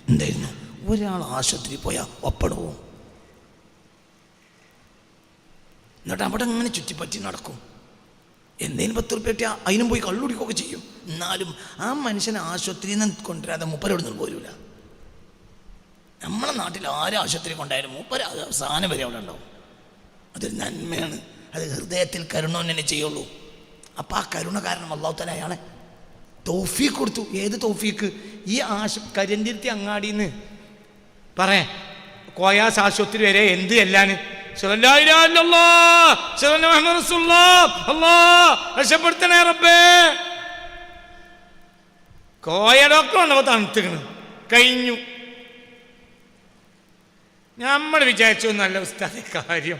എന്തായിരുന്നു? ഒരാൾ ആശുപത്രി പോയാൽ ഒപ്പടവും, എന്നിട്ട് അവിടെ അങ്ങനെ ചുറ്റിപ്പറ്റി നടക്കും. എന്തെങ്കിലും 10 റുപ്യ കിട്ടിയാൽ അതിനും പോയി കള്ളുടിക്കുകയൊക്കെ ചെയ്യും. എന്നാലും ആ മനുഷ്യനെ ആശുപത്രിയിൽ നിന്ന് കൊണ്ടുവരാതെ മൂപ്പരോട് നിന്ന് പോരൂല. നമ്മളെ നാട്ടിൽ ആരും ആശുപത്രി കൊണ്ടായാലും മൂപ്പര സാധനം വരെ അവിടെ ഉണ്ടാവും. അതൊരു നന്മയാണ്. അത് ഹൃദയത്തിൽ കരുണ തന്നെ ചെയ്യുള്ളൂ. അപ്പം ആ കരുണ കാരണം അല്ലാഹു തആല അയാളെ തൗഫീഖ് കൊടുത്തു. ഏത് തൗഫീഖ്? ഈ കരിയന്തിരുത്തി അങ്ങാടിന്ന് പറയാ കോയാസ് ആശുപത്രി വരെ എന്ത് എല്ലാന് രക്ഷപ്പെടുത്തണേ റബ്ബേ. കോയ ഡോക്ടർ വന്നപ്പോ തണുത്തിക്കണ് കഴിഞ്ഞു. നമ്മൾ വിചാരിച്ചു നല്ല ഉസ്താദെ കാര്യം.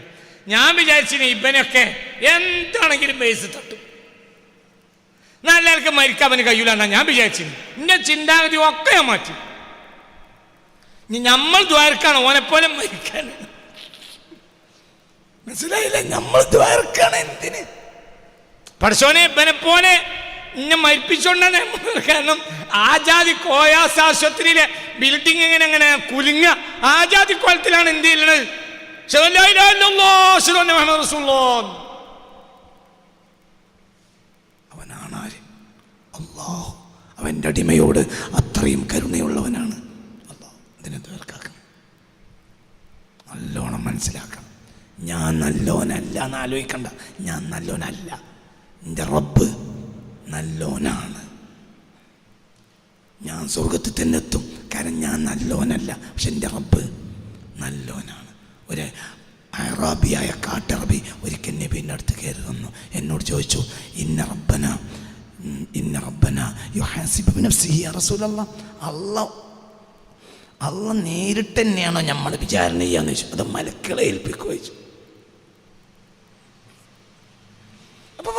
ഞാൻ വിചാരിച്ചിന് ഇവനൊക്കെ എന്താണെങ്കിലും ബേസ് തട്ടും, നല്ല ആൾക്ക് മരിക്കാൻ അവന് കഴിയൂലെന്നാ ഞാൻ വിചാരിച്ചിന്. എന്റെ ചിന്താഗതി ഒക്കെ ഞാൻ മാറ്റി. ഇനി നമ്മൾ ദ്വാരക്കാണ് ഓനെപ്പോലെ മരിക്കാൻ. മനസ്സിലായില്ല? നമ്മൾ ദ്വാരക്കാണ് എന്തിന്? പഠിച്ചോനെ ഇവനെ പോലെ ഇന്നെ മരിപ്പിച്ചോണ്ടാണ്. കാരണം ആജാതി കോയാസ് ആശുപത്രിയിലെ ബിൽഡിംഗ് എങ്ങനെ കുലുങ്ങ ആജാതി കോലത്തിലാണ് എന്ത് ചെയ്യുന്നത്. അവനാണ് അല്ലാഹു. അവൻ്റെ അടിമയോട് അത്രയും കരുണയുള്ളവനാണ് അല്ലാഹു. ഇതിനെ തീർക്കാക്കണം. നല്ലോണം മനസ്സിലാക്കണം. ഞാൻ നല്ലോനല്ല എന്ന് ആലോചിക്കണ്ട. ഞാൻ നല്ലോനല്ല, എൻ്റെ റബ്ബ് നല്ലോനാണ്. ഞാൻ സ്വർഗത്തിൽ തന്നെ എത്തും, കാരണം ഞാൻ നല്ലോനല്ല, പക്ഷെ എൻ്റെ റബ്ബ് നല്ലോനാണ്. ഒരു അറബിയായ കാട്ടറബി ഒരിക്കൽ നബീൻ്റെ അടുത്ത് കയറി വന്നു. എന്നോട് ചോദിച്ചു, ഇന്ന റബ്ബന യുഹാസിബു ബിനഫ്സിഹി യാ റസൂലല്ലാഹ്. അള്ള നേരിട്ട് തന്നെയാണോ നമ്മൾ വിചാരണ ചെയ്യാന്ന് ചോദിച്ചു, അത് മലക്കുകളെ ഏൽപ്പിക്കുക ചോദിച്ചു. അപ്പൊ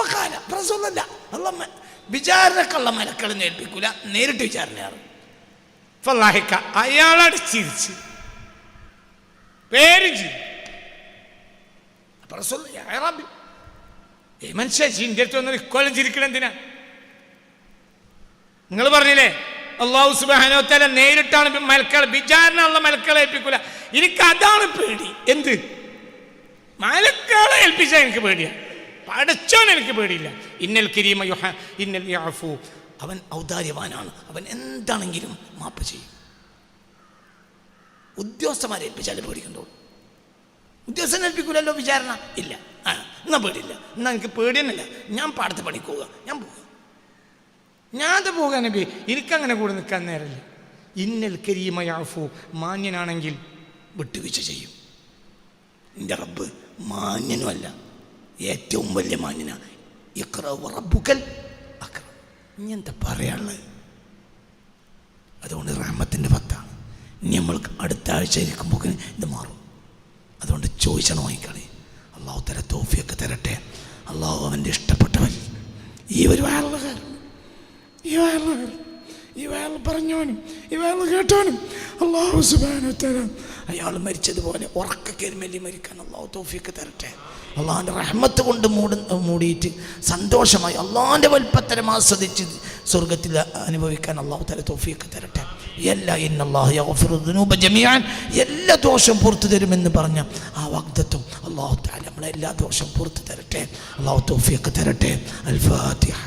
റസൂലല്ല, അള്ള വിചാരണക്കുള്ള മലക്കളെ ഏൽപ്പിക്കൂല, നേരിട്ട് വിചാരണയാണ്. അയാളോട് ചിരിച്ച് പേര് മനുഷ്യ ചിന്റെ അടുത്ത് വന്നത് ഇക്കൊല്ലം ചിരിക്കണം എന്തിനാ? നിങ്ങൾ പറഞ്ഞില്ലേ അല്ലാഹു സുബ്ഹാനഹു വ തആല നേരിട്ടാണ് മലക്കളെ വിചാരണ ഉള്ള മലക്കളെ ഏൽപ്പിക്കൂല. എനിക്ക് അതാണ് പേടി. എന്ത്? മലക്കളെ ഏൽപ്പിച്ചാൽ എനിക്ക് പേടിയാണ്. പഠിച്ചോൻ എനിക്ക് പേടിയില്ല. ഇന്നൽ കരീമ ഇന്നൽ യഅഫു. അവൻ ഔദാര്യവാനാണ്. അവൻ എന്താണെങ്കിലും മാപ്പ് ചെയ്യും. ഉദ്യോഗസ്ഥന്മാരെ ഏൽപ്പിച്ചാലേ പേടിക്കണ്ടുള്ളൂ. ഉദ്യോഗസ്ഥനെ ഏൽപ്പിക്കൂലല്ലോ വിചാരണ. ഇല്ല, എന്നാ പേടിയില്ല. എന്നാ എനിക്ക് പേടിയെന്നില്ല. ഞാൻ പാടത്ത് പണിക്കുക, ഞാൻ പോവുക. ഞാനത് പോകാൻ നബി, എനിക്കങ്ങനെ കൂടെ നിൽക്കാൻ നേരമില്ല. ഇന്നൽ കരീമ യഅഫു. മാന്യനാണെങ്കിൽ വിട്ടുവീഴ്ച ചെയ്യും. എൻ്റെ റബ്ബ് മാന്യനുമല്ല, ഏറ്റവും വലിയ മാന്യന. ഇഖ്റ റബ്ബുക്കൽ അക്രം. ഇനി എന്താ പറയാനുള്ളത്? അതുകൊണ്ട് റഹ്മത്തിൻ്റെ 10 ഇനി നമ്മൾ അടുത്ത ആഴ്ച ഇരിക്കുമ്പോൾ ഇത് മാറും. അതുകൊണ്ട് ചോദിച്ചണം വാങ്ങിക്കളി. അള്ളാഹു തല തൗഫീഖ് തരട്ടെ. അള്ളാഹു അവൻ്റെ ഇഷ്ടപ്പെട്ടവൻ. ഈ ഒരു വയറുകാരൻ, ഈ വയർ പറഞ്ഞവനും ഈ വയർ കേട്ടവനും അള്ളാഹു സുബ്ഹാനഹു വ തആല അയാൾ മരിച്ചതുപോലെ ഉറക്കക്കേൽമല്ലി മരിക്കാൻ അള്ളാഹു തൗഫീഖ് തരട്ടെ. അള്ളാഹിൻ്റെ റഹ്മത്ത് കൊണ്ട് മൂടിയിട്ട് സന്തോഷമായി അള്ളാഹിൻ്റെ വൽപ്പത്തരം ആസ്വദിച്ച് സ്വർഗത്തിൽ അനുഭവിക്കാൻ അള്ളാഹു തആല തൗഫീഖ് തരട്ടെ. എല്ലാ ദോഷവും പുറത്തു തരുമെന്ന് പറഞ്ഞ ആ വാഗ്ദത്വം അള്ളാഹു തആല നമ്മളെ എല്ലാ ദോഷവും പുറത്തു തരട്ടെ. അള്ളാഹു തൗഫീഖ് തരട്ടെ. അൽ ഫാത്തിഹ.